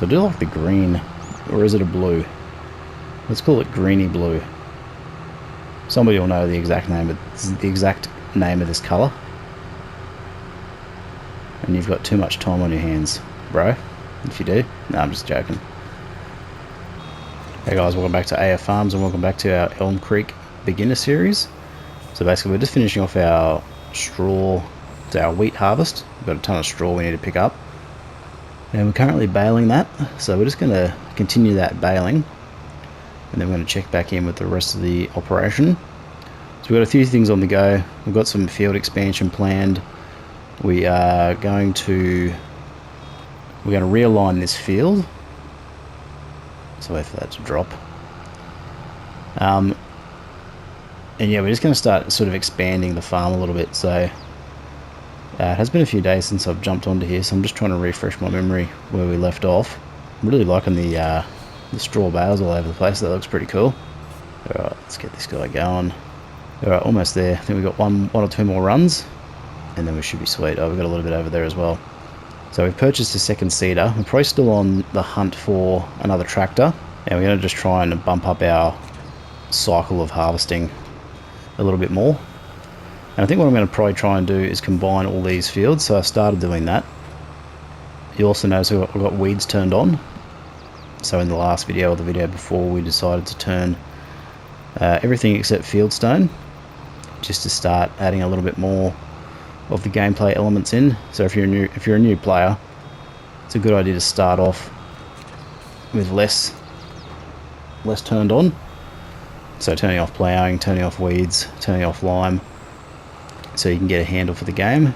So I do like the green, or is it a blue? Let's call it greeny blue. Somebody will know the exact name of this colour. And you've got too much time on your hands, bro. If you do. No, I'm just joking. Hey guys, welcome back to AF Farms and welcome back to our Elm Creek beginner series. So basically we're just finishing off our straw, it's our wheat harvest. We've got a ton of straw we need to pick up. And we're currently baling that, so we're just going to continue that baling. And then we're going to check back in with the rest of the operation. So we've got a few things on the go. We've got some field expansion planned. We are going to realign this field. So wait for that to drop. And yeah, we're just going to start sort of expanding the farm a little bit. So it has been a few days since I've jumped onto here, so I'm just trying to refresh my memory where we left off. I'm really liking the straw bales all over the place. That looks pretty cool. Alright, let's get this guy going. Alright, almost there. I think we've got one or two more runs, and then we should be sweet. Oh, we've got a little bit over there as well. So we've purchased a second seeder. We're probably still on the hunt for another tractor, and we're going to just try and bump up our cycle of harvesting a little bit more. And I think what I'm going to probably try and do is combine all these fields. So I started doing that. You also notice we've got weeds turned on. So in the last video or the video before, we decided to turn everything except fieldstone, just to start adding a little bit more of the gameplay elements in. So if you're a new player, it's a good idea to start off with less turned on. So turning off ploughing, turning off weeds, turning off lime, so you can get a handle for the game.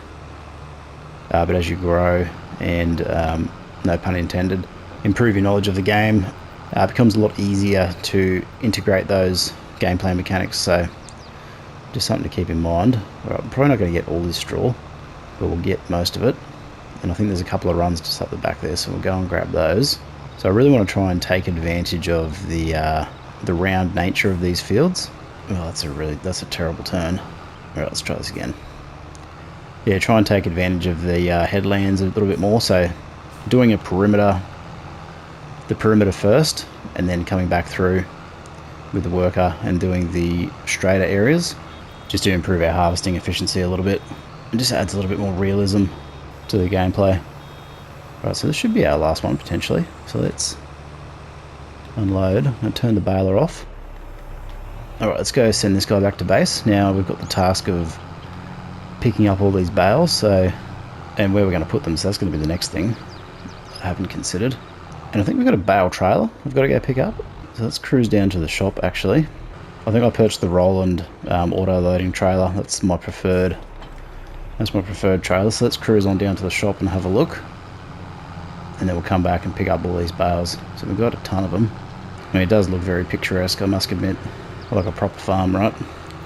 But as you grow and, no pun intended, improve your knowledge of the game, it becomes a lot easier to integrate those gameplay mechanics. So just something to keep in mind. Right, I'm probably not going to get all this straw, but we'll get most of it. And I think there's a couple of runs just up the back there, so we'll go and grab those. So I really want to try and take advantage of the round nature of these fields. Oh, that's a terrible turn. Alright, let's try this again. Yeah, try and take advantage of the headlands a little bit more. So doing the perimeter first, and then coming back through with the worker and doing the straighter areas, just to improve our harvesting efficiency a little bit. It just adds a little bit more realism to the gameplay. Right, so this should be our last one potentially. So let's unload and turn the baler off. Alright, let's go send this guy back to base. Now we've got the task of picking up all these bales, and where we're going to put them, so that's going to be the next thing I haven't considered. And I think we've got a bale trailer we've got to go pick up. So let's cruise down to the shop actually. I think I purchased the Roland auto loading trailer. That's my preferred trailer. So let's cruise on down to the shop and have a look. And then we'll come back and pick up all these bales. So we've got a ton of them. I mean, it does look very picturesque, I must admit. Like a proper farm, right?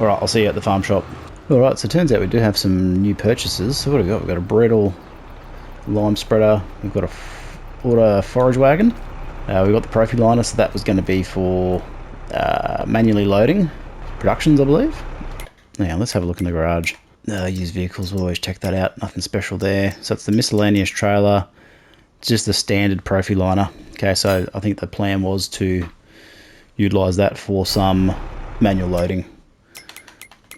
Alright, I'll see you at the farm shop. Alright, so it turns out we do have some new purchases. So what have we got? We've got a Bredel lime spreader. We've got a auto forage wagon. We've got the Profi liner, so that was going to be for manually loading productions, I believe. Now, let's have a look in the garage. Used vehicles, we'll always check that out. Nothing special there. So it's the miscellaneous trailer. It's just the standard Profi liner. Okay, so I think the plan was to utilise that for some manual loading.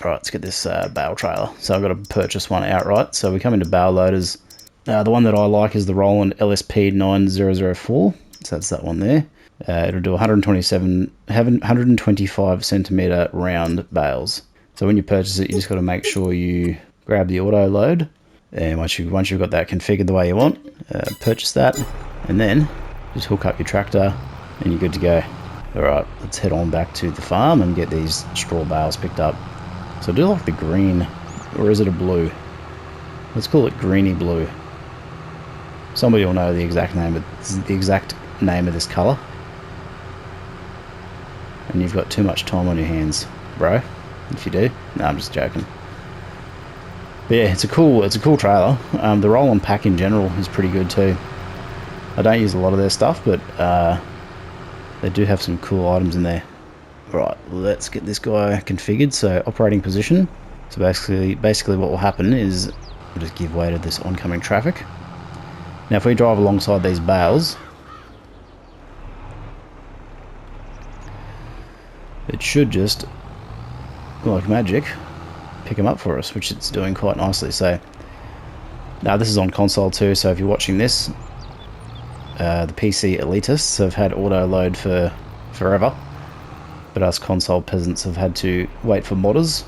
Alright, let's get this bale trailer. So I've got to purchase one outright. So we come into bale loaders. The one that I like is the Roland LSP 9004. So that's that one there. It'll do 125 centimetre round bales. So when you purchase it, you just got to make sure you grab the auto load. And once you've got that configured the way you want, purchase that, and then just hook up your tractor and you're good to go. Alright, let's head on back to the farm and get these straw bales picked up. So I do like the green, or is it a blue? Let's call it greeny blue. Somebody will know the exact name of this colour. And you've got too much time on your hands, bro. If you do. No, I'm just joking. But yeah, it's a cool trailer. The roll-on pack in general is pretty good too. I don't use a lot of their stuff, but they do have some cool items in there. Right, let's get this guy configured. So operating position. So basically what will happen is we'll just give way to this oncoming traffic. Now if we drive alongside these bales, it should just, like magic, pick them up for us, which it's doing quite nicely. So now this is on console too, so if you're watching this, the PC elitists have had auto load for forever, but us console peasants have had to wait for modders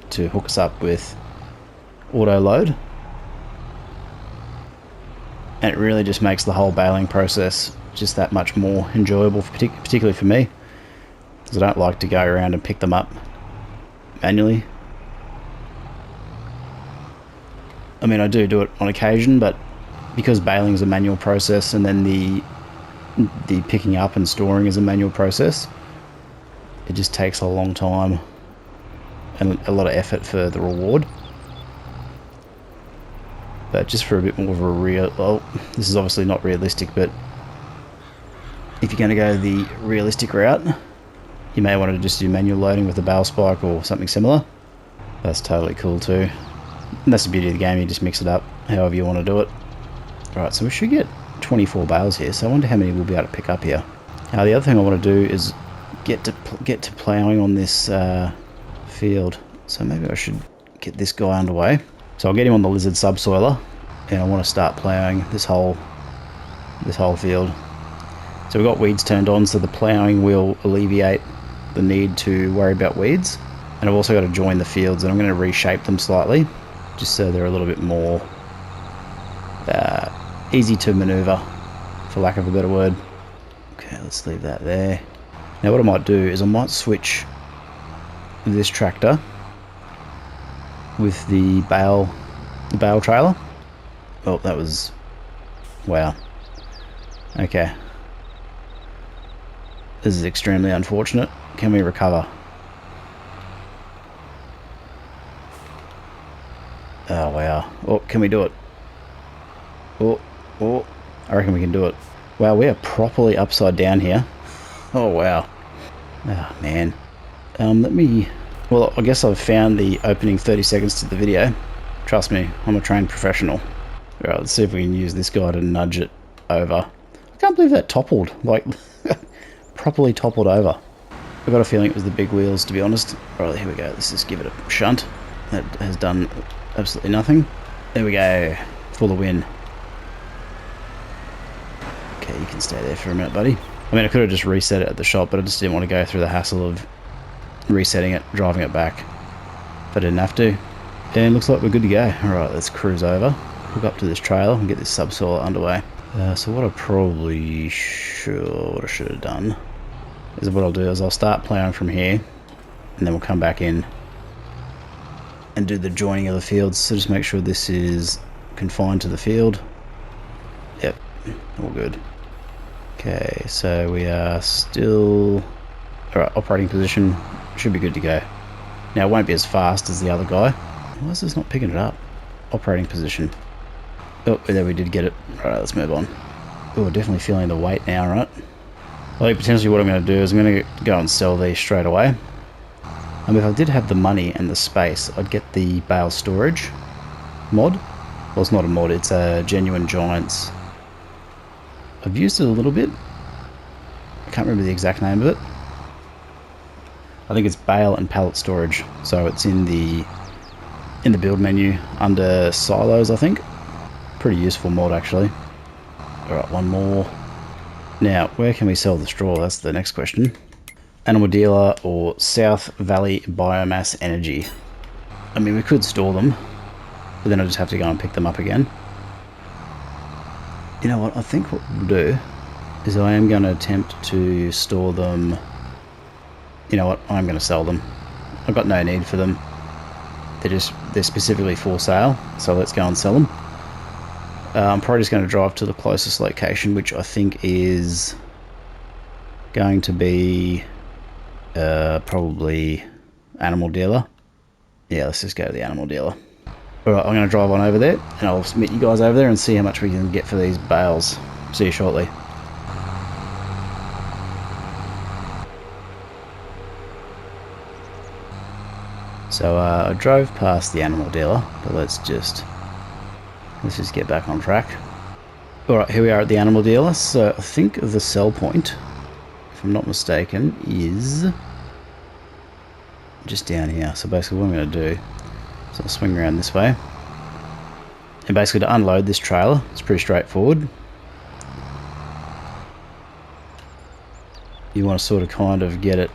to hook us up with auto load, and it really just makes the whole baling process just that much more enjoyable, particularly for me, because I don't like to go around and pick them up manually. I mean, I do it on occasion, but because baling is a manual process and then the picking up and storing is a manual process, it just takes a long time and a lot of effort for the reward. But just for a bit more of a well, this is obviously not realistic, but if you're going to go the realistic route, you may want to just do manual loading with a bale spike or something similar. That's totally cool too. And that's the beauty of the game, you just mix it up however you want to do it. Alright, so we should get 24 bales here, so I wonder how many we'll be able to pick up here. Now the other thing I want to do is get to ploughing on this field, so maybe I should get this guy underway. So I'll get him on the lizard subsoiler, and I want to start ploughing this whole field. So we've got weeds turned on, so the ploughing will alleviate the need to worry about weeds. And I've also got to join the fields, and I'm going to reshape them slightly, just so they're a little bit more easy to maneuver, for lack of a better word. Okay, let's leave that there. Now what I might do is I might switch this tractor with the bale trailer. Oh, that was... wow. Okay. This is extremely unfortunate. Can we recover? Oh, wow. Oh, can we do it? Oh, I reckon we can do it. Wow, we are properly upside down here. Oh, wow. Oh, man. Let me... well, I guess I've found the opening 30 seconds to the video. Trust me, I'm a trained professional. Alright, let's see if we can use this guy to nudge it over. I can't believe that toppled. Like, properly toppled over. I've got a feeling it was the big wheels, to be honest. Alright, here we go. Let's just give it a shunt. That has done absolutely nothing. There we go. Full of wind. Okay, you can stay there for a minute, buddy. I mean, I could have just reset it at the shop, but I just didn't want to go through the hassle of resetting it, driving it back. But I didn't have to. And looks like we're good to go. Alright, let's cruise over, hook up to this trailer and get this subsoiler underway. So what I probably should have done is what I'll do is I'll start ploughing from here, and then we'll come back in and do the joining of the fields. So just make sure this is confined to the field. Yep, all good. Okay, so we are still... alright, operating position, should be good to go. Now it won't be as fast as the other guy. Why is this not picking it up? Operating position. Oh, there we did get it. Alright, let's move on. Oh, definitely feeling the weight now, right? I think potentially what I'm going to do is I'm going to go and sell these straight away. If I did have the money and the space, I'd get the bale storage mod. Well, it's not a mod, it's a Genuine Giants. I've used it a little bit. I can't remember the exact name of it. I think it's bale and pallet storage. So it's in the build menu under silos, I think. Pretty useful mod, actually. Alright, one more. Now, where can we sell the straw? That's the next question. Animal Dealer or South Valley Biomass Energy. I mean, we could store them, but then I just have to go and pick them up again. You know what, I think what we'll do is I am going to attempt to store them. You know what, I'm going to sell them. I've got no need for them. They're specifically for sale, so let's go and sell them. I'm probably just going to drive to the closest location, which I think is going to be probably Animal Dealer. Yeah, let's just go to the Animal Dealer. Alright, I'm going to drive on over there, and I'll meet you guys over there and see how much we can get for these bales. See you shortly. So I drove past the Animal Dealer, but let's just get back on track. Alright, here we are at the Animal Dealer. So I think the sell point, if if I'm not mistaken, is just down here. So basically what I'm going to do is I'll swing around this way. And basically to unload this trailer, it's pretty straightforward. You want to sort of kind of get it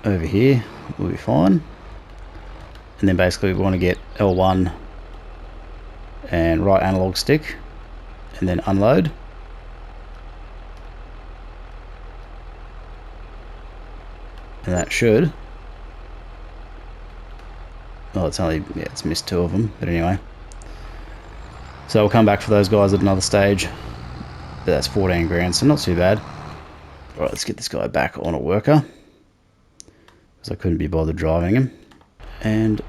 over here, will be fine. And then basically we want to get L1 and right analog stick and then unload. And that should, oh, it's only, yeah, it's missed 2 of them, but anyway. So we'll come back for those guys at another stage. But that's 14 grand, so not too bad. Alright, let's get this guy back on a worker, because I couldn't be bothered driving him. And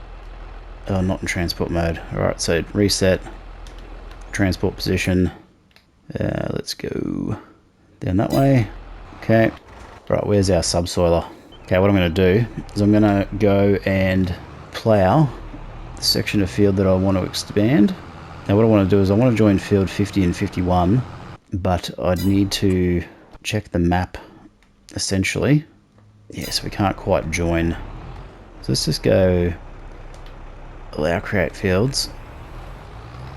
not in transport mode. Alright, so reset transport position. Let's go down that way. Okay. Right, where's our subsoiler? Okay, what I'm going to do is I'm going to go and plough the section of field that I want to expand. Now what I want to do is I want to join field 50 and 51, but I'd need to check the map essentially. Yes, we can't quite join. So let's just go allow create fields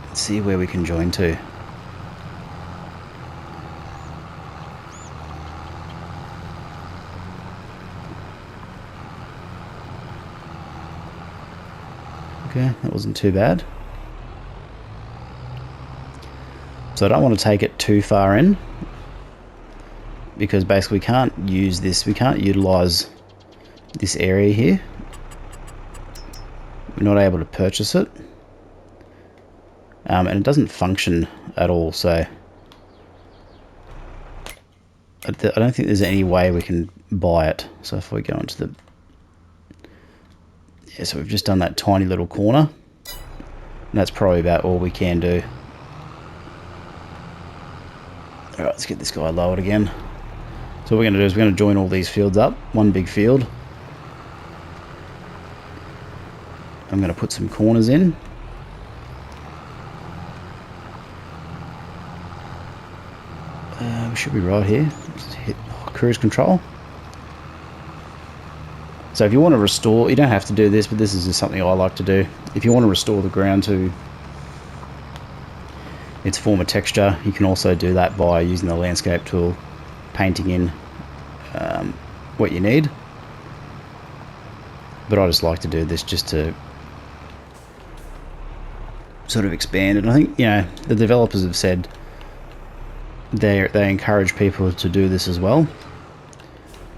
and see where we can join to. Okay, that wasn't too bad. So I don't want to take it too far in, because basically we can't use this, we can't utilize this area here. We're not able to purchase it. And it doesn't function at all, so I don't think there's any way we can buy it. So if we go into the, yeah, so we've just done that tiny little corner, and that's probably about all we can do. Alright, let's get this guy lowered again. So what we're going to do is we're going to join all these fields up, one big field. I'm going to put some corners in. We should be right here. Just hit cruise control. So if you want to restore, you don't have to do this, but this is just something I like to do. If you want to restore the ground to its former texture, you can also do that by using the landscape tool, painting in what you need. But I just like to do this just to sort of expand it. I think, you know, the developers have said they encourage people to do this as well,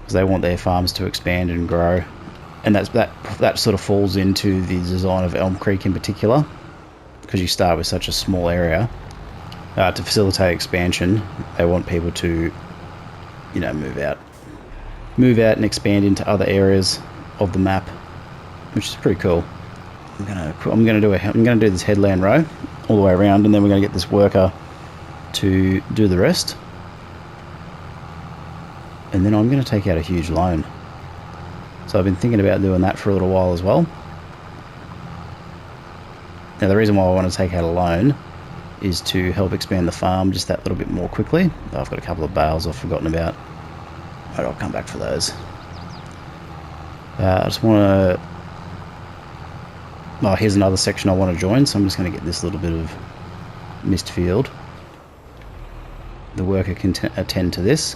because they want their farms to expand and grow, and that sort of falls into the design of Elm Creek in particular, because you start with such a small area. To facilitate expansion, they want people to, you know, move out and expand into other areas of the map, which is pretty cool. I'm gonna do this headland row all the way around, and then we're gonna get this worker to do the rest, and then I'm going to take out a huge loan. So I've been thinking about doing that for a little while as well. Now the reason why I want to take out a loan is to help expand the farm just that little bit more quickly. I've got a couple of bales I've forgotten about. Alright, I'll come back for those. I just want to... Oh, here's another section I want to join, so I'm just going to get this little bit of missed field. The worker can attend to this.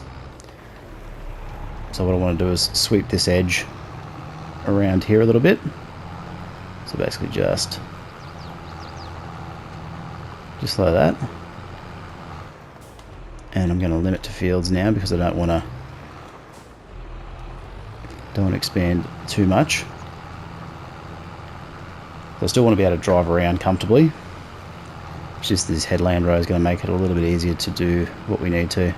So what I want to do is sweep this edge around here a little bit. So basically just like that. And I'm going to limit to fields now because I don't want to expand too much. I still want to be able to drive around comfortably. It's just this headland row is going to make it a little bit easier to do what we need to.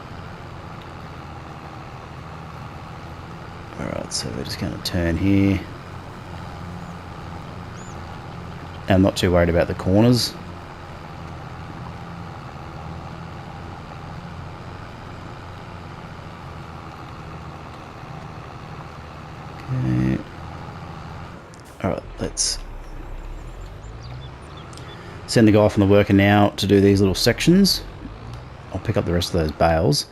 Alright, so we're just going to turn here. I'm not too worried about the corners. Okay. Alright, let's Send the guy from the worker now to do these little sections. I'll pick up the rest of those bales.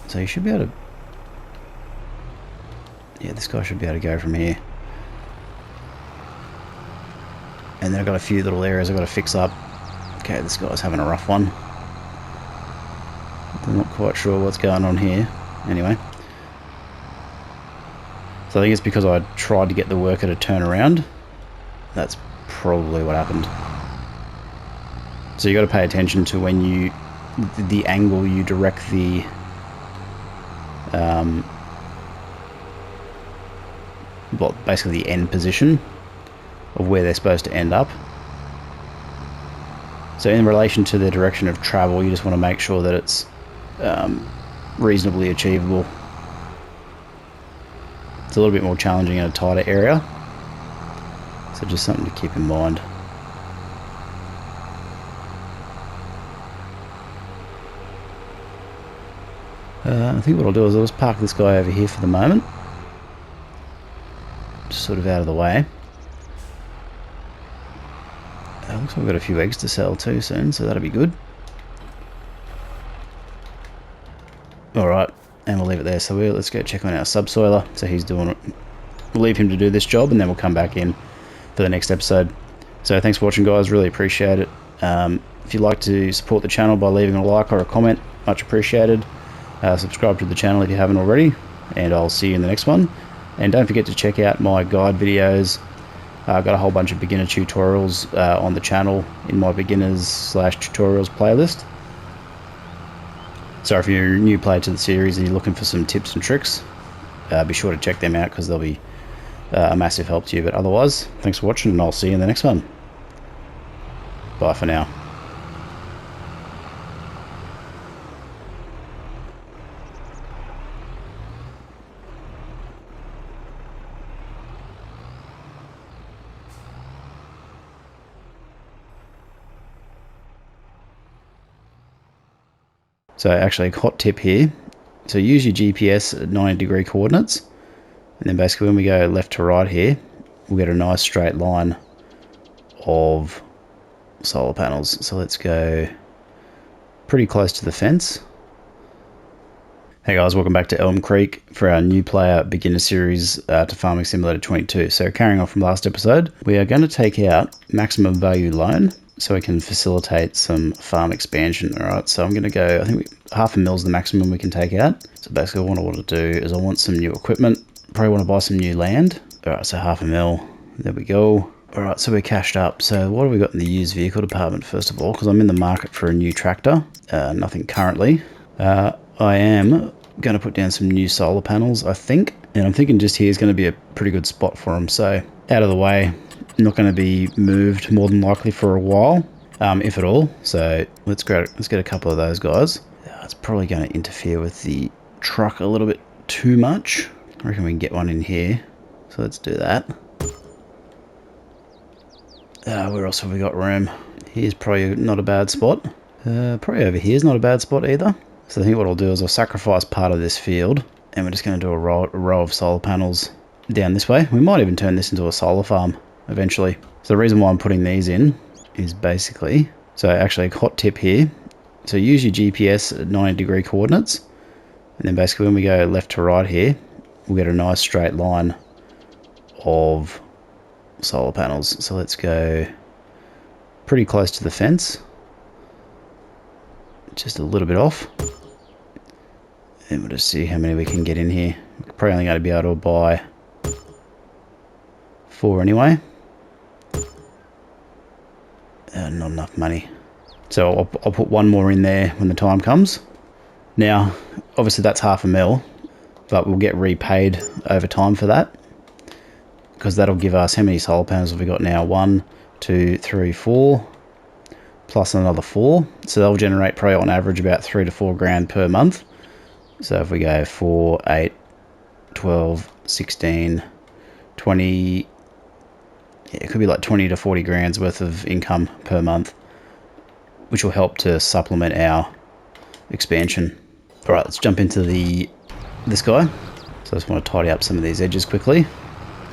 So you should be able to... Yeah, this guy should be able to go from here. And then I've got a few little areas I've got to fix up. Okay, this guy's having a rough one. I'm not quite sure what's going on here. Anyway. So I think it's because I tried to get the worker to turn around. That's probably what happened. So you got to pay attention to when you... the angle you direct the... well, basically the end position of where they're supposed to end up. So in relation to the direction of travel, you just want to make sure that it's reasonably achievable. It's a little bit more challenging in a tighter area, so just something to keep in mind. I think what I'll do is I'll just park this guy over here for the moment, just sort of out of the way. Looks like we've got a few eggs to sell too soon, so that'll be good. Alright, and we'll leave it there. So let's go check on our subsoiler. So he's doing it. We'll leave him to do this job, and then we'll come back in for the next episode. So thanks for watching, guys. Really appreciate it. If you'd like to support the channel by leaving a like or a comment, much appreciated. Subscribe to the channel if you haven't already, and I'll see you in the next one. And don't forget to check out my guide videos. I've got a whole bunch of beginner tutorials on the channel in my beginners/tutorials playlist. So if you're a new player to the series and you're looking for some tips and tricks, be sure to check them out because they'll be a massive help to you. But otherwise, thanks for watching, and I'll see you in the next one. Bye for now. So actually a hot tip here. So use your GPS at 90-degree coordinates. And then basically when we go left to right here, we'll get a nice straight line of solar panels. So let's go pretty close to the fence. Hey guys, welcome back to Elm Creek for our new player beginner series to Farming Simulator 22. So carrying on from last episode, we are going to take out maximum value loan so we can facilitate some farm expansion. All right, so I'm going to go, I think $500,000 is the maximum we can take out. So basically what I want to do is I want some new equipment. Probably want to buy some new land. All right, so $500,000, there we go. All right, so we're cashed up. So what have we got in the used vehicle department first of all? Because I'm in the market for a new tractor. Nothing currently. I am going to put down some new solar panels, I think. And I'm thinking just here is going to be a pretty good spot for them. So out of the way, not going to be moved more than likely for a while, if at all. So let's get a couple of those guys. It's probably going to interfere with the truck a little bit too much. I reckon we can get one in here. So let's do that. Where else have we got room? Here's probably not a bad spot. Probably over here is not a bad spot either. So I think what I'll do is I'll sacrifice part of this field, and we're just going to do a row of solar panels down this way. We might even turn this into a solar farm eventually. So the reason why I'm putting these in is basically, so actually a hot tip here. So use your GPS at 90-degree coordinates, and then basically when we go left to right here, we'll get a nice straight line of solar panels. So let's go pretty close to the fence, just a little bit off, and we'll just see how many we can get in here. We're probably only going to be able to buy 4 anyway. Not enough money, so I'll put one more in there when the time comes. Now obviously that's $500,000, but we'll get repaid over time for that, because that'll give us, how many solar panels have we got now? 1, 2, 3, 4, plus another 4. So they'll generate probably on average about 3 to 4 grand per month. So if we go 4, 8, 12, 16, 20, yeah, it could be like 20 to 40 grand's worth of income per month, which will help to supplement our expansion. All right, let's jump into this guy. So I just want to tidy up some of these edges quickly.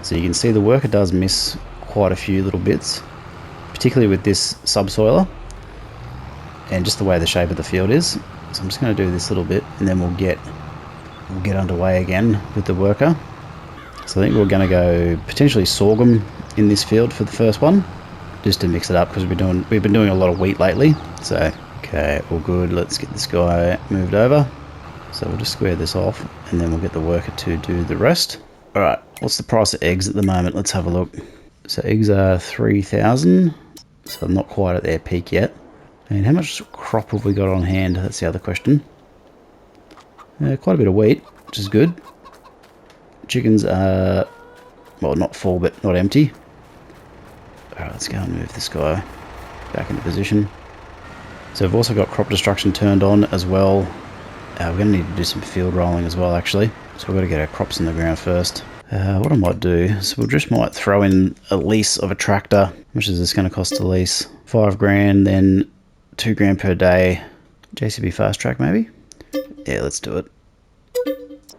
So you can see the worker does miss quite a few little bits, particularly with this subsoiler and just the way the shape of the field is. So I'm just going to do this little bit, and then we'll get underway again with the worker. So I think we're going to go potentially sorghum in this field for the first one, just to mix it up, because we've been doing a lot of wheat lately. So okay, all good. Let's get this guy moved over. So we'll just square this off, and then we'll get the worker to do the rest. All right, what's the price of eggs at the moment? Let's have a look. So eggs are 3,000, so not quite at their peak yet. And how much crop have we got on hand? That's the other question. Quite a bit of wheat, which is good. Chickens are, well, not full, but not empty. Alright, let's go and move this guy back into position. So we've also got crop destruction turned on as well. We're going to need to do some field rolling as well, actually. So we've got to get our crops in the ground first. What I might do, so we'll just might throw in a lease of a tractor. How much is this going to cost to lease? 5 grand, then 2 grand per day. JCB fast track maybe? Yeah, let's do it.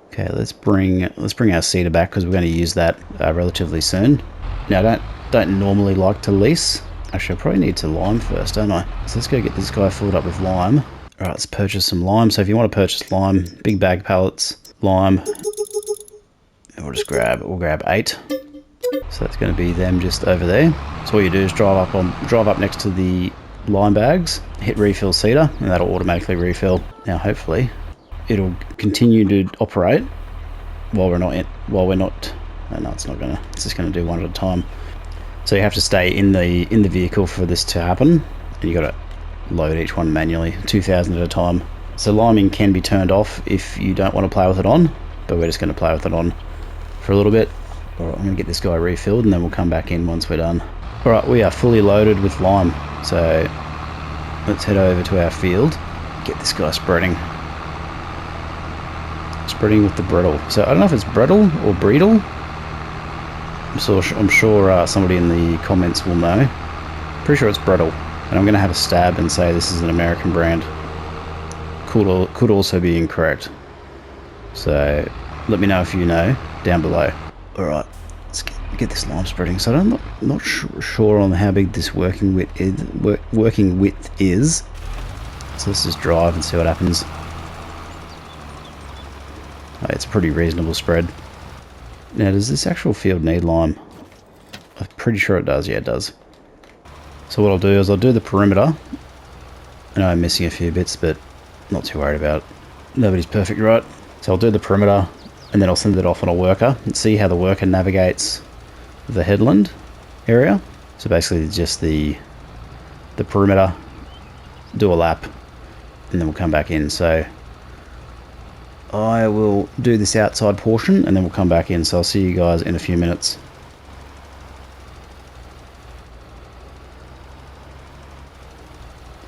Okay, let's bring our seeder back, because we're going to use that relatively soon. Now, I don't normally like to lease. Actually, I probably need to lime first, don't I? So let's go get this guy filled up with lime. Alright, let's purchase some lime. So if you want to purchase lime, big bag pallets, lime, and we'll grab 8. So that's going to be them just over there. So all you do is drive up next to the lime bags, hit refill seeder, and that'll automatically refill. Now hopefully it'll continue to operate while we're not no, it's not gonna, it's just gonna do one at a time. So you have to stay in the vehicle for this to happen, and you got to load each one manually, 2,000 at a time. So liming can be turned off if you don't want to play with it on, but we're just going to play with it on for a little bit. Alright, I'm going to get this guy refilled, and then we'll come back in once we're done. Alright, we are fully loaded with lime, so let's head over to our field, get this guy spreading with the brettle. So I don't know if it's brettle or breedle. I'm sure somebody in the comments will know. Pretty sure it's brettle, and I'm going to have a stab and say this is an American brand. Could also be incorrect. So let me know if you know down below. Alright, let's get this lime spreading. So I'm not sure on how big this working width is. So let's just drive and see what happens. It's a pretty reasonable spread. Now, does this actual field need lime? I'm pretty sure it does. Yeah, it does. So what I'll do is I'll do the perimeter. I know I'm missing a few bits, but not too worried about it. Nobody's perfect, right? So I'll do the perimeter, and then I'll send it off on a worker and see how the worker navigates the headland area. So basically just the perimeter, do a lap, and then we'll come back in. So I will do this outside portion, and then we'll come back in. So I'll see you guys in a few minutes.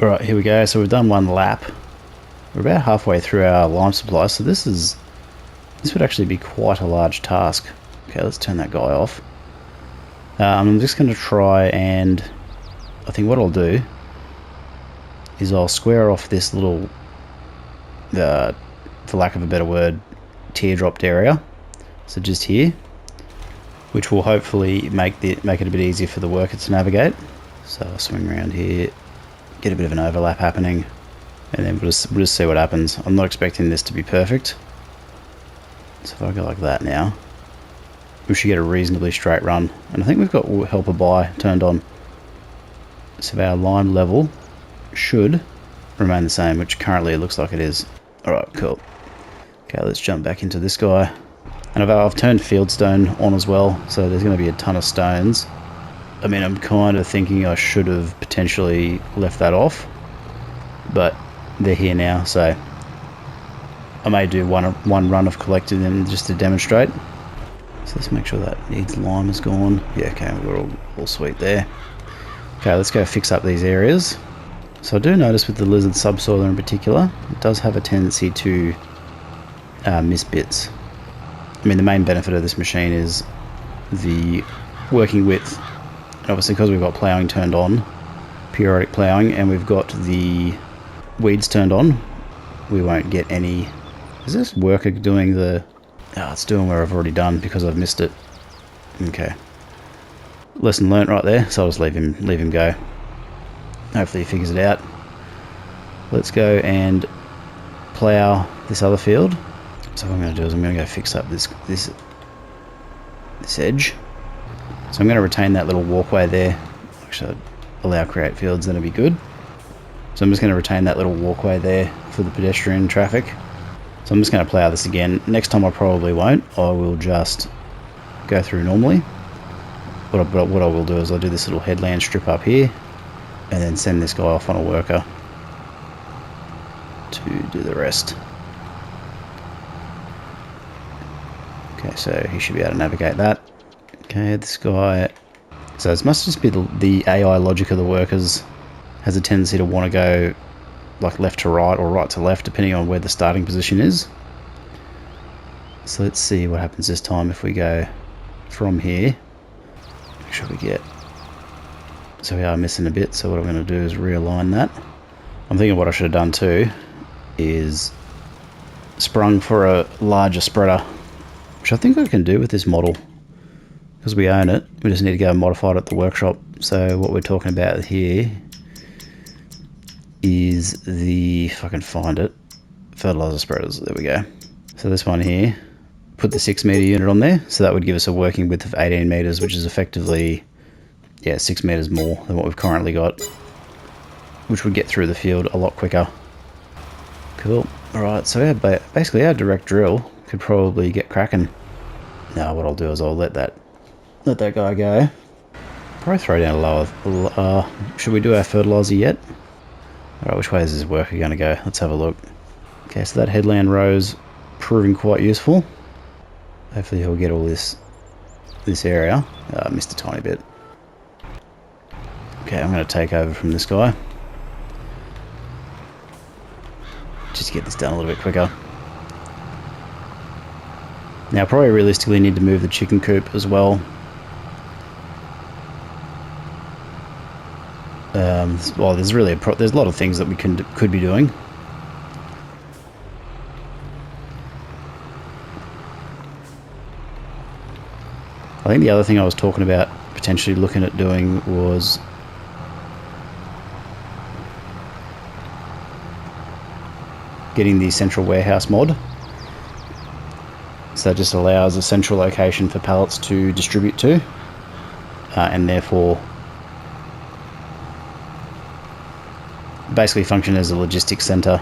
Alright, here we go. So we've done one lap. We're about halfway through our lime supply, so this would actually be quite a large task. Okay, let's turn that guy off. I'm just going to try, and I think what I'll do is I'll square off this little, for lack of a better word, teardropped area. So just here, which will hopefully make it a bit easier for the worker to navigate. So I'll swing around here, get a bit of an overlap happening, and then we'll just see what happens. I'm not expecting this to be perfect. So if I go like that now, we should get a reasonably straight run. And I think we've got helper by turned on. So our lime level should remain the same, which currently it looks like it is. Alright, cool. Okay, let's jump back into this guy. And I've turned fieldstone on as well, so there's going to be a ton of stones. I mean, I'm kind of thinking I should have potentially left that off, but they're here now, so I may do one run of collecting them just to demonstrate. So let's make sure that needs lime is gone. Yeah, okay, we're all sweet there. Okay, let's go fix up these areas. So I do notice with the lizard subsoiler in particular, it does have a tendency to miss bits. I mean, the main benefit of this machine is the working width. And obviously, because we've got ploughing turned on, periodic ploughing, and we've got the weeds turned on, we won't get any... Is this worker doing the... Oh, it's doing where I've already done because I've missed it. Okay. Lesson learnt right there, so I'll just leave him go. Hopefully he figures it out. Let's go and plough this other field. So what I'm going to do is I'm going to go fix up this edge. So I'm going to retain that little walkway there. Actually, allow create fields, then it'll be good. So I'm just going to retain that little walkway there for the pedestrian traffic. So I'm just going to plough this again. Next time I probably won't. I will just go through normally. What I will do is I'll do this little headland strip up here and then send this guy off on a worker to do the rest. Okay, so he should be able to navigate that. Okay, this guy... So it must just be the AI logic of the workers has a tendency to want to go like left to right or right to left depending on where the starting position is. So let's see what happens this time if we go from here. Make sure we get... So we are missing a bit, so what I'm going to do is realign that. I'm thinking what I should have done too is sprung for a larger spreader, which I think I can do with this model because we own it. We just need to go and modify it at the workshop. So what we're talking about here is the, if I can find it, fertilizer spreaders. There we go. So this one here, put the 6 meter unit on there, so that would give us a working width of 18 meters, which is effectively 6 meters more than what we've currently got, which would get through the field a lot quicker. Cool. Alright, so basically our direct drill could probably get cracking. Now what I'll do is I'll let that guy go. Probably throw down a lower... should we do our fertilizer yet? Alright, which way is this worker going to go? Let's have a look. Okay, so that headland row's proving quite useful. Hopefully he'll get all this area. Missed a tiny bit. Okay, I'm going to take over from this guy. Just get this done a little bit quicker. Now, probably realistically need to move the chicken coop as well. Well, there's really there's a lot of things that we could be doing. I think the other thing I was talking about potentially looking at doing was getting the central warehouse mod. So that just allows a central location for pallets to distribute to, and therefore basically function as a logistics center.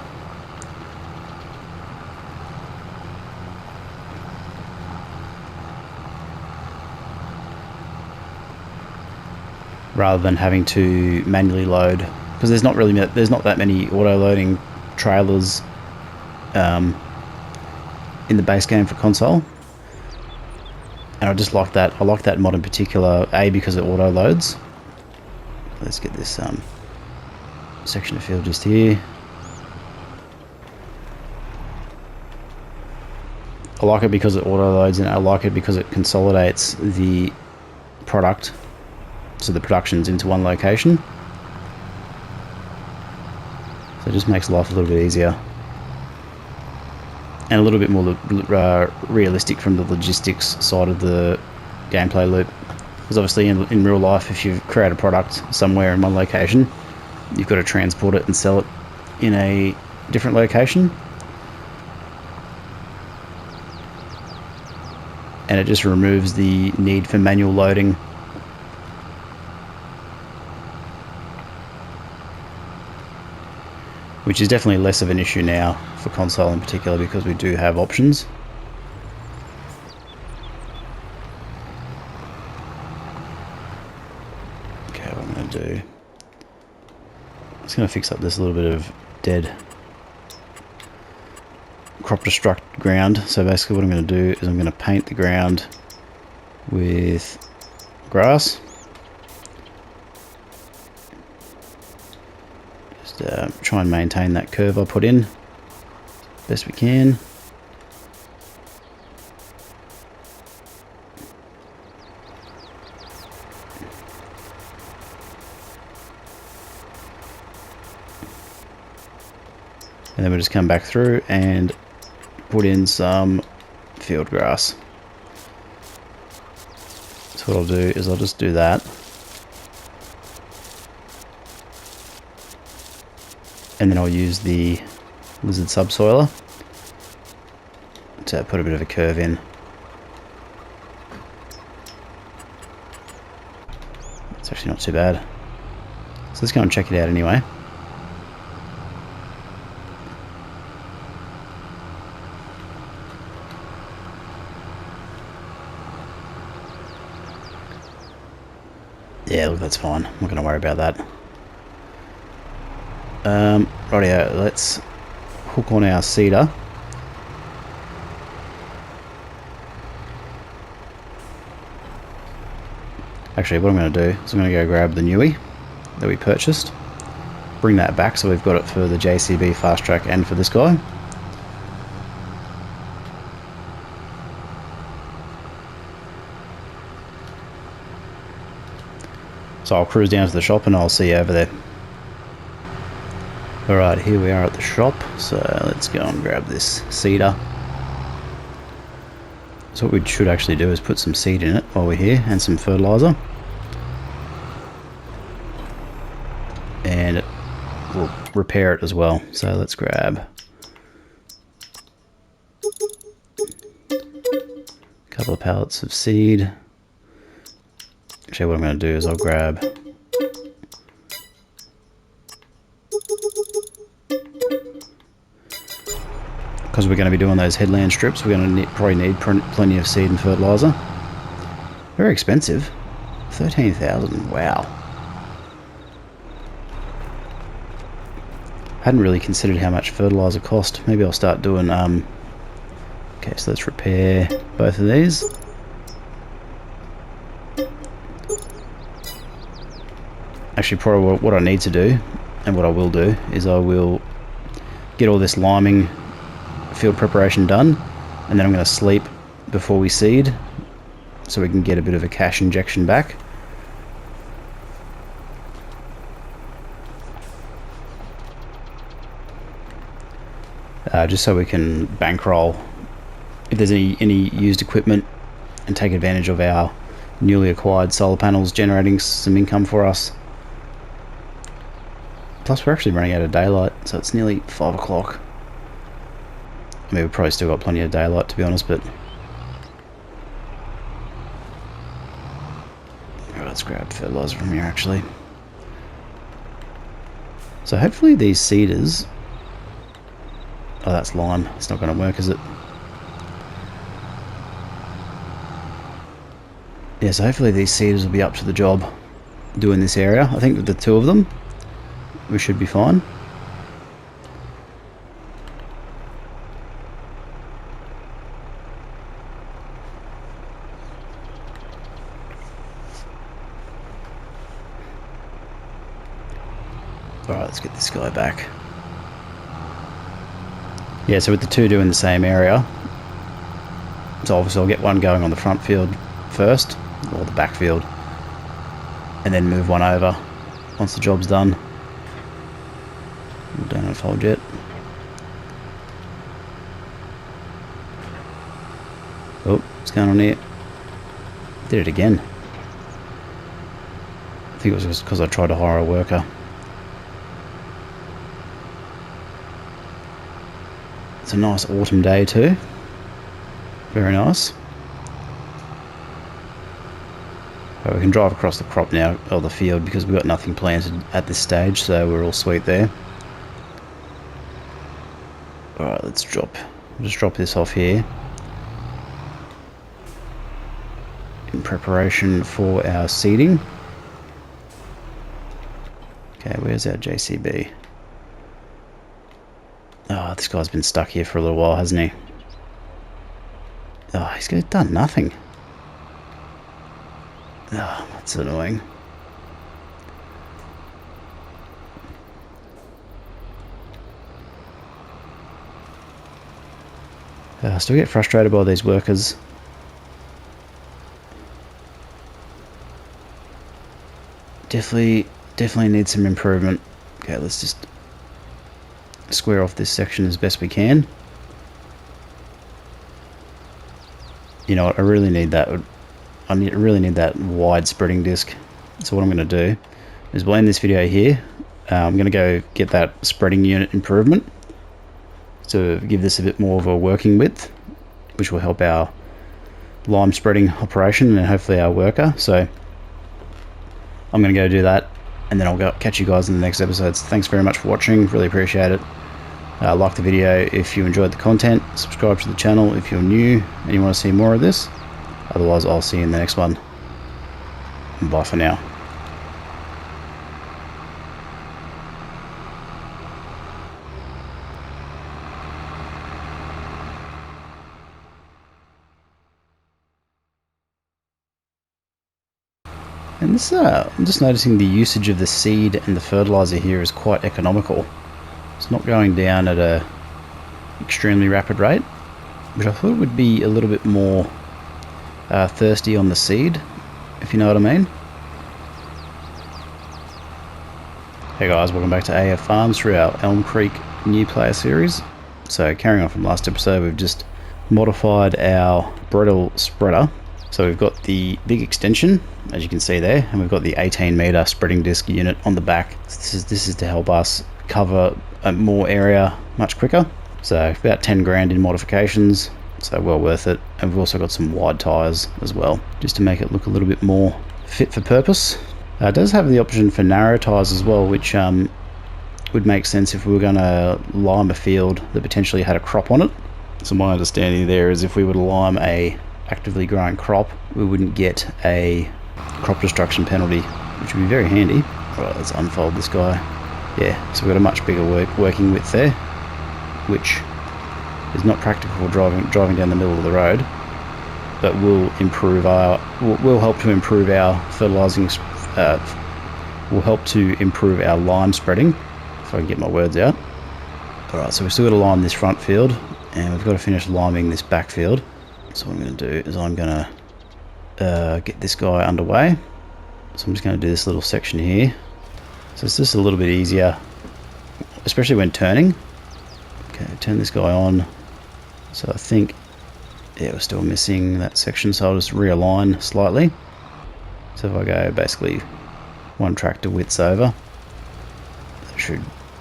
Rather than having to manually load, because there's not that many auto loading trailers in the base game for console, and I just like that. I like that mod in particular, A, because it auto loads. Let's get this section of field just here. I like it because it auto loads, and I like it because it consolidates the product, so the production's into one location. So it just makes life a little bit easier. And a little bit more realistic from the logistics side of the gameplay loop. Because obviously in real life, if you create a product somewhere in one location, you've got to transport it and sell it in a different location. And it just removes the need for manual loading. Which is definitely less of an issue now for console in particular, because we do have options. Okay, what I'm going to do, I'm just going to fix up this little bit of dead crop destruct ground. So basically what I'm going to do is I'm going to paint the ground with grass. Try and maintain that curve I put in best we can. And then we'll just come back through and put in some field grass. So So what I'll do is I'll just do that. And then I'll use the lizard subsoiler to put a bit of a curve in. It's actually not too bad. So let's go and check it out anyway. Yeah, look, that's fine. I'm not going to worry about that. Rightio, let's hook on our cedar. Actually, what I'm going to do is I'm going to go grab the Newie that we purchased, bring that back so we've got it for the JCB fast track and for this guy. So I'll cruise down to the shop and I'll see you over there. Alright, here we are at the shop, so let's go and grab this cedar. So what we should actually do is put some seed in it while we're here, and some fertilizer. And we'll repair it as well. So let's grab a couple of pallets of seed. Actually, what I'm going to do is I'll grab because we're going to be doing those headland strips, we're going to probably need plenty of seed and fertilizer. Very expensive. 13,000, wow. Hadn't really considered how much fertilizer cost. Maybe I'll start doing, okay, so let's repair both of these. Actually, probably what I need to do, and what I will do, is I will get all this liming field preparation done, and then I'm going to sleep before we seed, so we can get a bit of a cash injection back. Just so we can bankroll if there's any used equipment and take advantage of our newly acquired solar panels generating some income for us. Plus we're actually running out of daylight, so it's nearly 5 o'clock. I mean, we've probably still got plenty of daylight, to be honest, but... let's grab fertilizer from here, actually. So hopefully these seeders... oh, that's lime. It's not going to work, is it? Yeah, so hopefully these seeders will be up to the job doing this area. I think with the two of them, we should be fine. Alright, let's get this guy back. Yeah, so with the two doing the same area, so obviously I'll get one going on the front field first, or the back field, and then move one over once the job's done. Don't unfold yet. Oh, what's going on here? Did it again. I think it was just because I tried to hire a worker. It's a nice autumn day too. Very nice. But we can drive across the crop now, or the field, because we've got nothing planted at this stage, so we're all sweet there. Alright, let's just drop this off here in preparation for our seeding. Okay, where's our JCB? Oh, this guy's been stuck here for a little while, hasn't he? Oh, he's done nothing. Oh, that's annoying. Still get frustrated by these workers. Definitely need some improvement. Okay, let's just square off this section as best we can. You know what, I really need that really need that wide spreading disc. So what I'm going to do is we'll end this video here. I'm going to go get that spreading unit improvement to give this a bit more of a working width, which will help our lime spreading operation and hopefully our worker. So I'm going to go do that, and then I'll catch you guys in the next episodes. Thanks very much for watching, really appreciate it. Like the video if you enjoyed the content, subscribe to the channel if you're new and you want to see more of this. Otherwise, I'll see you in the next one. Bye for now. And this, I'm just noticing the usage of the seed and the fertilizer here is quite economical. It's not going down at a extremely rapid rate, which I thought would be a little bit more thirsty on the seed, if you know what I mean. Hey guys, welcome back to AF Farms through our Elm Creek new player series. So carrying on from last episode, we've just modified our brittle spreader. So we've got the big extension, as you can see there, and we've got the 18-meter spreading disc unit on the back. So this is to help us cover more area much quicker. So about 10 grand in modifications, so well worth it. And we've also got some wide tires as well, just to make it look a little bit more fit for purpose. It does have the option for narrow tires as well, which would make sense if we were going to lime a field that potentially had a crop on it. So my understanding there is if we were to lime a actively growing crop, we wouldn't get a crop destruction penalty, which would be very handy. Alright, let's unfold this guy. Yeah, so we've got a much bigger working width there, which is not practical for driving down the middle of the road, but will improve will help to improve our fertilizing, will help to improve our lime spreading, if I can get my words out. Alright, so we've still got to lime this front field, and we've got to finish liming this back field. So what I'm going to do is I'm going to get this guy underway. So I'm just going to do this little section here. So it's just a little bit easier, especially when turning. Okay, turn this guy on. So I think, yeah, we're still missing that section, so I'll just realign slightly. So if I go basically one tractor widths over,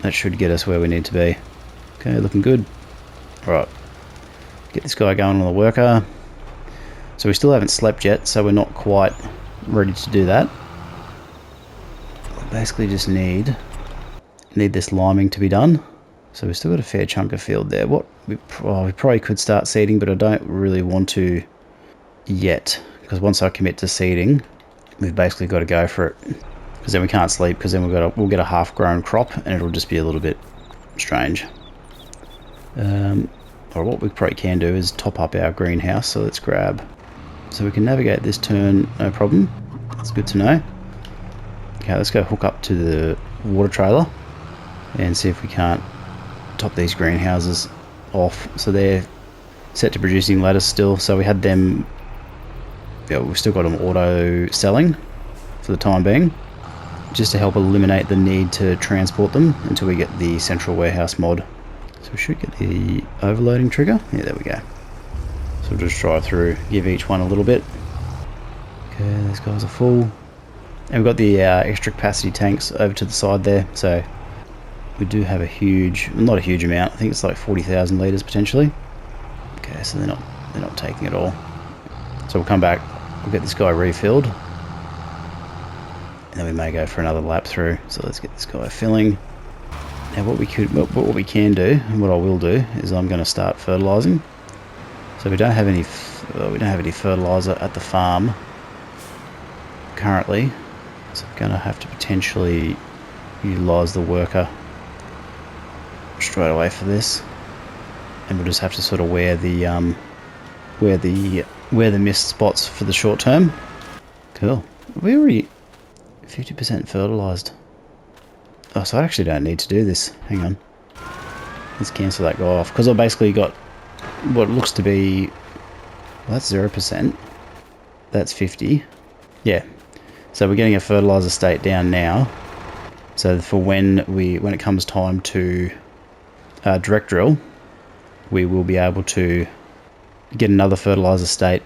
that should get us where we need to be. Okay, looking good. Alright. Get this guy going on the worker. So we still haven't slept yet, so we're not quite ready to do that. We basically just need this liming to be done. So we've still got a fair chunk of field there. We probably could start seeding, but I don't really want to yet, because once I commit to seeding, we've basically got to go for it. Because then we can't sleep, because then we'll get a half-grown crop, and it'll just be a little bit strange. Or what we probably can do is top up our greenhouse. So let's grab, so we can navigate this turn, no problem. That's good to know. Okay, let's go hook up to the water trailer and see if we can't top these greenhouses off. So they're set to producing lettuce still. So we had them, yeah, we've still got them auto selling for the time being, just to help eliminate the need to transport them until we get the central warehouse mod. So we should get the overloading trigger. Yeah, there we go. So we'll just drive through, give each one a little bit. Okay, these guys are full. And we've got the extra capacity tanks over to the side there. So we do have a huge, not a huge amount. I think it's like 40,000 litres potentially. Okay, so they're not taking it all. So we'll come back, we'll get this guy refilled, and then we may go for another lap through. So let's get this guy filling. Now what we can do, and what I will do, is I'm going to start fertilizing. So we don't have any fertilizer at the farm currently, so I'm going to have to potentially utilize the worker straight away for this, and we'll just have to sort of wear the mist spots for the short term. Cool. We already 50% fertilized. Oh, so I actually don't need to do this. Hang on. Let's cancel that guy off, because I basically got what looks to be, well, that's 0%. That's 50. Yeah. So we're getting a fertilizer state down now. So for when it comes time to direct drill, we will be able to get another fertilizer state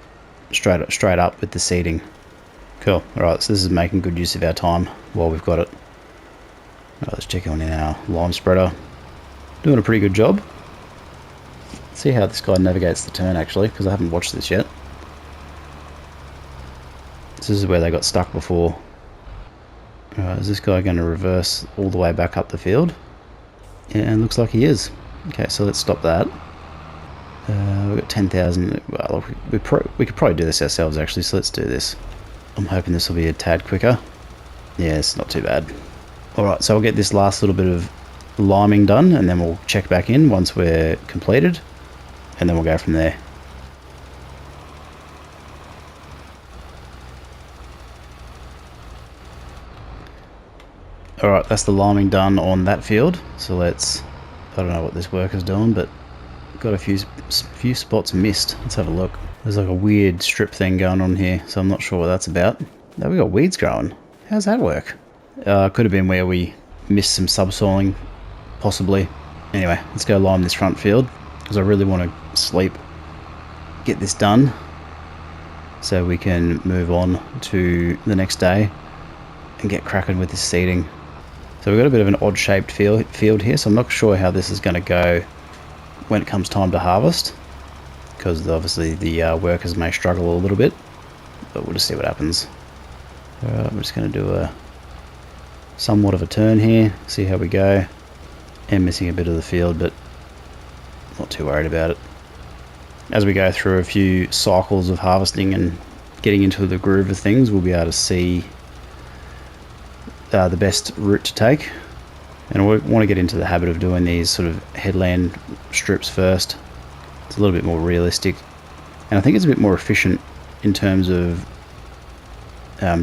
straight up with the seeding. Cool. Alright, so this is making good use of our time while we've got it. Alright, let's check on our lime spreader. Doing a pretty good job. Let's see how this guy navigates the turn actually, because I haven't watched this yet. This is where they got stuck before. Alright, is this guy going to reverse all the way back up the field? Yeah, and looks like he is. Okay, so let's stop that. We've got 10,000. Well, we could probably do this ourselves actually, so let's do this. I'm hoping this will be a tad quicker. Yeah, it's not too bad. Alright, so I'll get this last little bit of liming done, and then we'll check back in once we're completed, and then we'll go from there. Alright, that's the liming done on that field, so let's... I don't know what this worker's doing, but got a few spots missed. Let's have a look. There's like a weird strip thing going on here, so I'm not sure what that's about. Now we got weeds growing. How's that work? Could have been where we missed some subsoiling, possibly. Anyway, let's go lime this front field, because I really want to sleep, get this done, so we can move on to the next day and get cracking with this seeding. So we've got a bit of an odd shaped field here, so I'm not sure how this is going to go when it comes time to harvest, because obviously the workers may struggle a little bit, but we'll just see what happens. I'm just going to do a somewhat of a turn here, see how we go. I'm missing a bit of the field, but not too worried about it. As we go through a few cycles of harvesting and getting into the groove of things, we'll be able to see the best route to take. And we want to get into the habit of doing these sort of headland strips first. It's a little bit more realistic, and I think it's a bit more efficient in terms of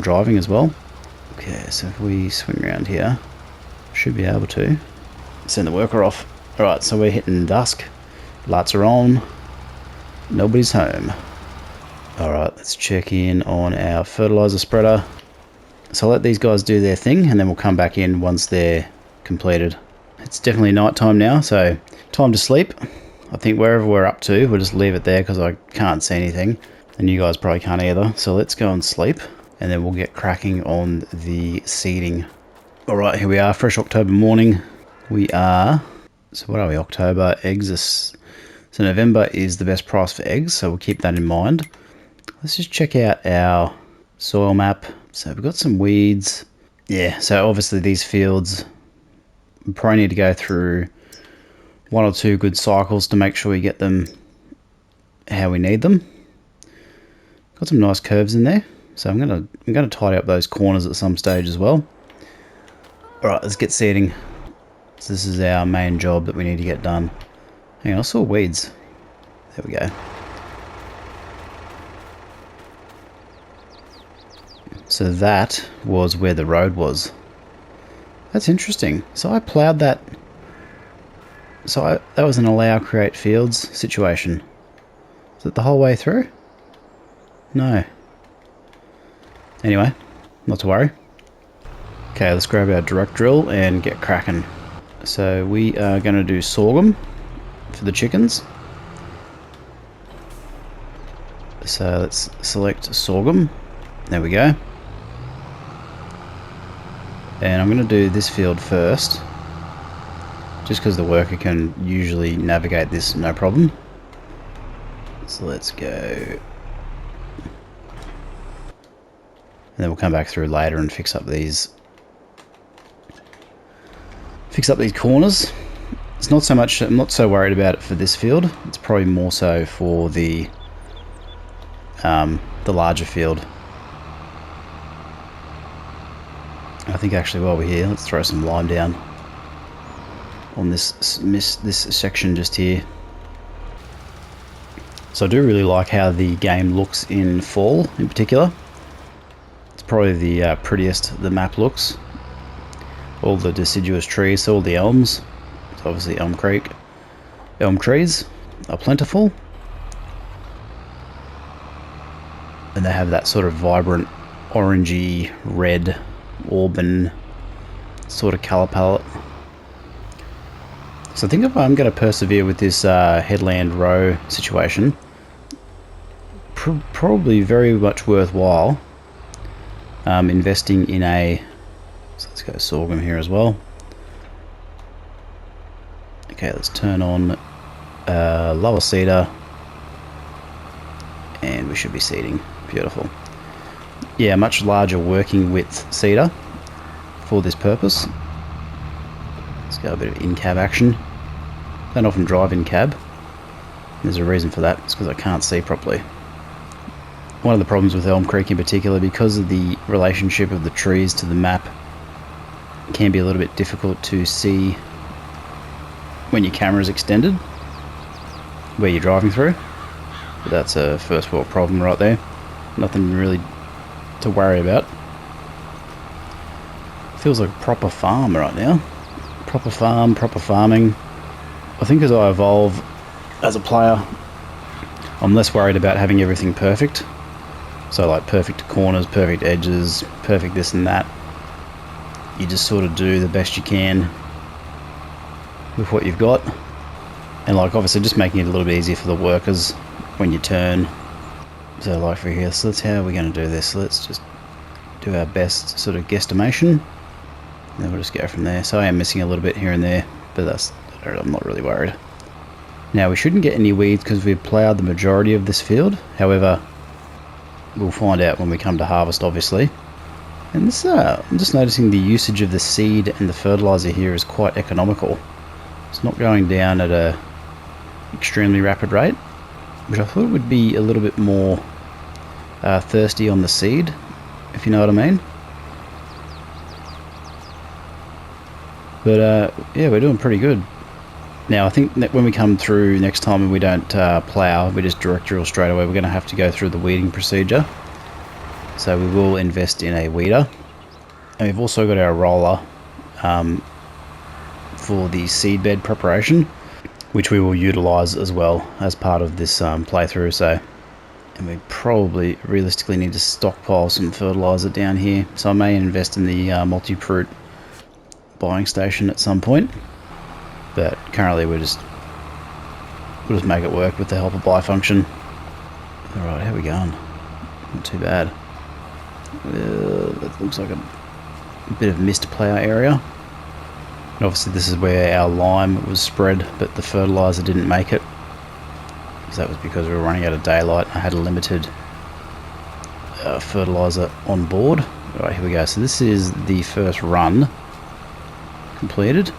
driving as well. Okay, so if we swing around here, should be able to send the worker off. Alright, so we're hitting dusk, lights are on, nobody's home. Alright, let's check in on our fertilizer spreader. So I'll let these guys do their thing, and then we'll come back in once they're completed. It's definitely night time now, so time to sleep. I think wherever we're up to, we'll just leave it there because I can't see anything, and you guys probably can't either. So let's go and sleep, and then we'll get cracking on the seeding. Alright, here we are, fresh October morning. We are, so what are we, October, eggs, so November is the best price for eggs, so we'll keep that in mind. Let's just check out our soil map. So we've got some weeds. Yeah, so obviously these fields, we probably need to go through one or two good cycles to make sure we get them how we need them. Got some nice curves in there, so I'm gonna tidy up those corners at some stage as well. All right, let's get seeding. So this is our main job that we need to get done. Hang on, I saw weeds. There we go. So that was where the road was. That's interesting. So I ploughed that. So that was an allow create fields situation. Is it the whole way through? No. Anyway, not to worry. Okay, let's grab our direct drill and get cracking. So we are going to do sorghum for the chickens. So let's select sorghum. There we go. And I'm going to do this field first, just because the worker can usually navigate this no problem. So let's go. And then we'll come back through later and fix up these corners. It's not so much, I'm not so worried about it for this field. It's probably more so for the larger field. I think actually while we're here, let's throw some lime down on this section just here. So I do really like how the game looks in fall in particular. It's probably the prettiest the map looks. All the deciduous trees, so all the elms. It's obviously Elm Creek. Elm trees are plentiful. And they have that sort of vibrant orangey red auburn sort of colour palette. So I think if I'm going to persevere with this headland row situation, probably very much worthwhile investing in a, so let's go sorghum here as well. Okay, let's turn on lower seeder, and we should be seeding. Beautiful. Yeah, much larger working width seeder for this purpose. Let's go a bit of in-cab action. Don't often drive in-cab. There's a reason for that. It's because I can't see properly. One of the problems with Elm Creek in particular, because of the relationship of the trees to the map, it can be a little bit difficult to see when your camera is extended where you're driving through. But that's a first world problem right there. Nothing really to worry about. Feels like a proper farm right now. Proper farm, proper farming. I think as I evolve as a player, I'm less worried about having everything perfect. So like perfect corners, perfect edges, perfect this and that. You just sort of do the best you can with what you've got. And like obviously just making it a little bit easier for the workers when you turn. So like for here, so that's how we're going to do this. So let's just do our best sort of guesstimation. And then we'll just go from there. So I am missing a little bit here and there, but that's, I'm not really worried. Now we shouldn't get any weeds because we've ploughed the majority of this field. However, we'll find out when we come to harvest, obviously. And this, I'm just noticing the usage of the seed and the fertilizer here is quite economical. It's not going down at a extremely rapid rate, which I thought would be a little bit more thirsty on the seed, if you know what I mean. But yeah, we're doing pretty good. Now I think that when we come through next time and we don't plough, we just direct drill straight away, we're going to have to go through the weeding procedure. So we will invest in a weeder. And we've also got our roller for the seed bed preparation, which we will utilise as well as part of this playthrough. So, and we probably realistically need to stockpile some fertiliser down here. So I may invest in the multi-fruit buying station at some point. But currently we'll just make it work with the help of buy function. Alright, how are we going? Not too bad. That looks like a bit of missed plough area. And obviously this is where our lime was spread, but the fertiliser didn't make it. So that was because we were running out of daylight. I had a limited fertiliser on board. Alright, here we go. So this is the first run completed.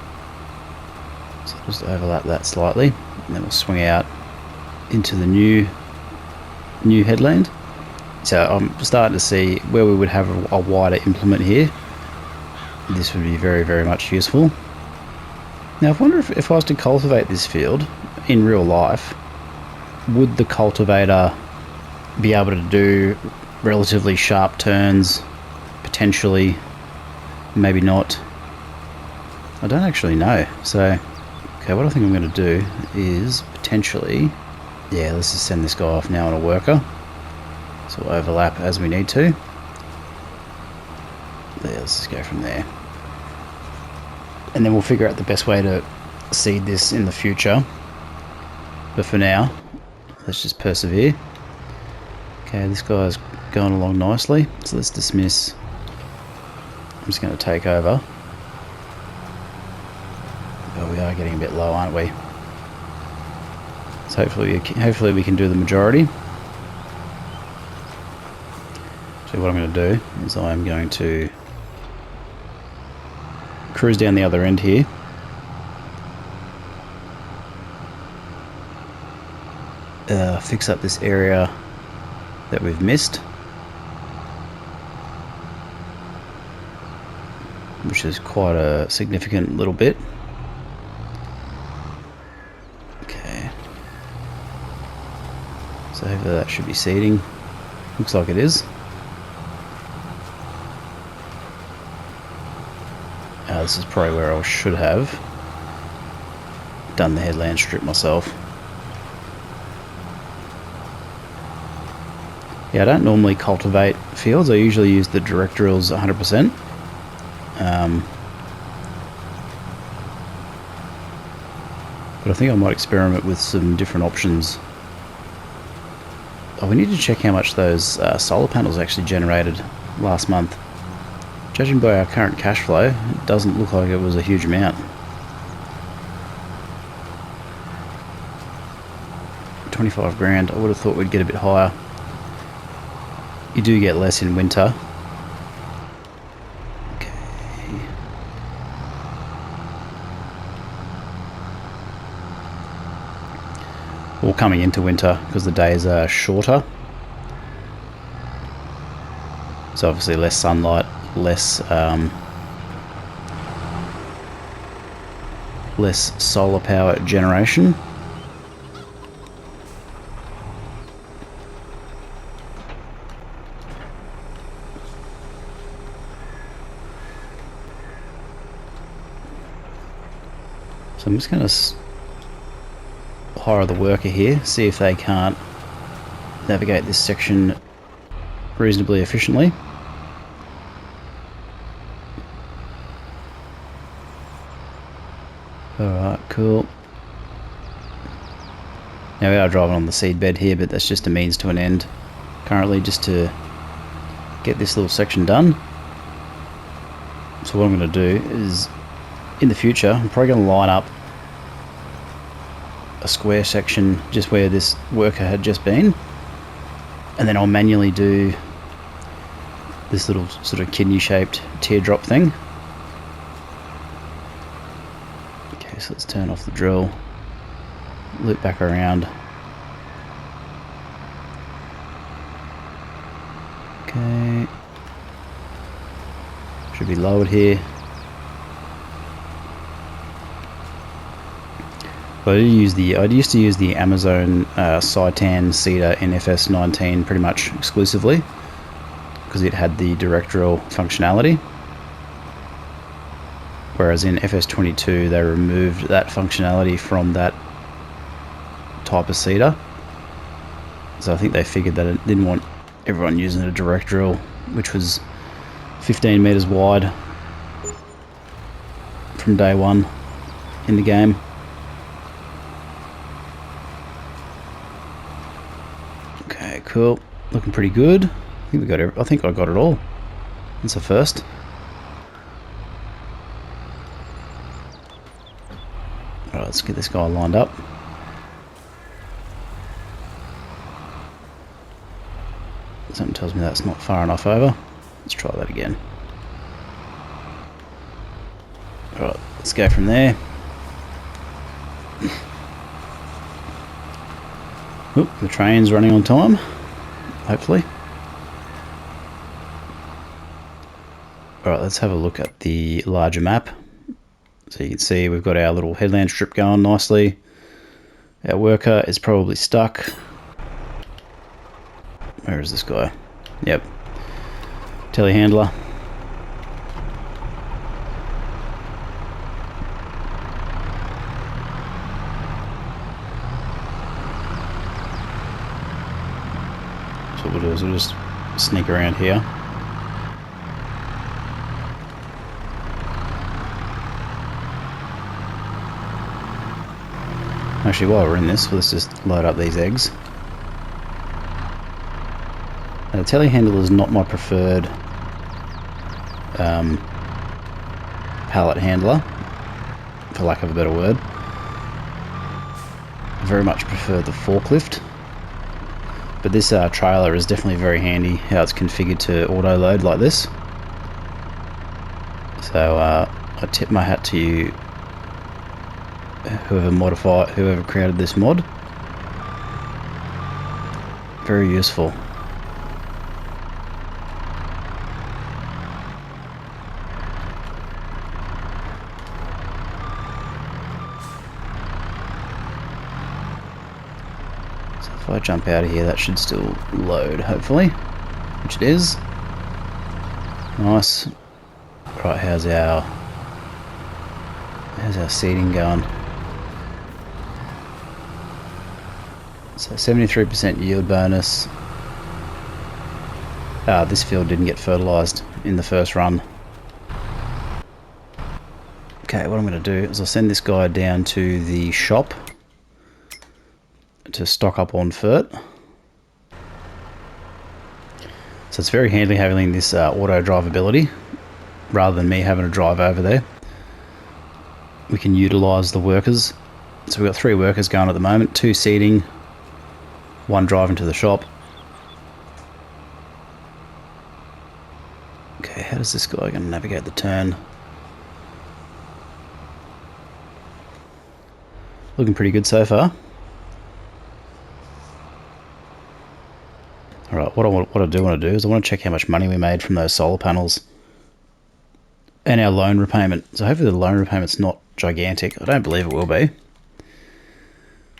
So just overlap that slightly, and then we'll swing out into the new headland. So I'm starting to see where we would have a wider implement here. This would be very, very much useful. Now I wonder if I was to cultivate this field in real life, would the cultivator be able to do relatively sharp turns? Potentially, maybe not. I don't actually know. So okay, what I think I'm going to do is potentially, yeah, let's just send this guy off now on a worker. So we'll overlap as we need to. There, let's just go from there. And then we'll figure out the best way to seed this in the future. But for now, let's just persevere. Okay, this guy's going along nicely. So let's dismiss. I'm just going to take over. But we are getting a bit low, aren't we? So hopefully we can do the majority. So what I'm going to do is I'm going to cruise down the other end here. Fix up this area that we've missed, which is quite a significant little bit. Okay, so hopefully that should be seeding. Looks like it is. This is probably where I should have done the headland strip myself. Yeah, I don't normally cultivate fields. I usually use the direct drills 100%. But I think I might experiment with some different options Oh, we need to check how much those solar panels actually generated last month. Judging by our current cash flow, it doesn't look like it was a huge amount. 25 grand. I would have thought we'd get a bit higher. You do get less in winter. Okay. Or coming into winter, because the days are shorter. So obviously less sunlight, less solar power generation. So I'm just going to hire the worker here, see if they can't navigate this section reasonably efficiently. Alright, cool. Now we are driving on the seed bed here, but that's just a means to an end currently, just to get this little section done. So what I'm going to do is, in the future, I'm probably going to line up a square section just where this worker had just been, and then I'll manually do this little sort of kidney shaped teardrop thing. Okay, so let's turn off the drill, loop back around. Okay, should be lowered here. I used to use the Amazon Citan seeder in FS19 pretty much exclusively, because it had the direct drill functionality, whereas in FS22 they removed that functionality from that type of seeder. So I think they figured that it didn't want everyone using a direct drill, which was 15 meters wide from day one in the game. Okay, cool. Looking pretty good. I think we got I think I got it all. That's the first. Alright, let's get this guy lined up. Something tells me that's not far enough over. Let's try that again. Alright, let's go from there. Oop, the train's running on time, hopefully. Alright, let's have a look at the larger map. So you can see we've got our little headland strip going nicely. Our worker is probably stuck. Where is this guy? Yep. Telehandler. So what we'll do is we'll just sneak around here. Actually, while we're in this, let's just load up these eggs. Now, the telehandler is not my preferred pallet handler, for lack of a better word. I very much prefer the forklift, but this trailer is definitely very handy how it's configured to auto load like this. So I tip my hat to you, whoever created this mod. Very useful. So if I jump out of here, that should still load, hopefully, which it is. Nice. Right, how's our seeding going? So 73% yield bonus. This field didn't get fertilised in the first run. Okay, what I'm going to do is I'll send this guy down to the shop to stock up on fert. So it's very handy having this auto drive ability rather than me having to drive over there. We can utilise the workers. So we've got 3 workers going at the moment, 2 seating, 1 driving to the shop. Okay, how does this guy going to navigate the turn? Looking pretty good so far. Alright, what I do want to do is I want to check how much money we made from those solar panels. And our loan repayment. So hopefully the loan repayment's not gigantic. I don't believe it will be.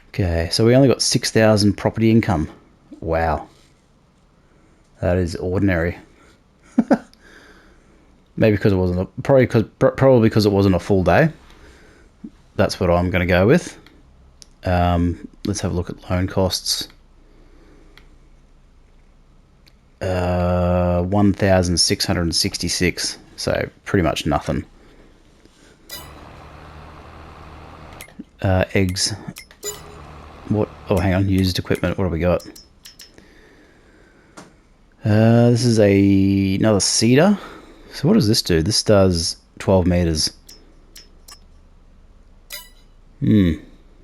Okay, so we only got 6,000 property income. Wow. That is ordinary. Maybe because it wasn't probably because it wasn't a full day. That's what I'm going to go with. Let's have a look at loan costs. 1,666. So pretty much nothing. Eggs. What? Oh, hang on. Used equipment. What have we got? This is another cedar. So what does this do? This does 12 meters.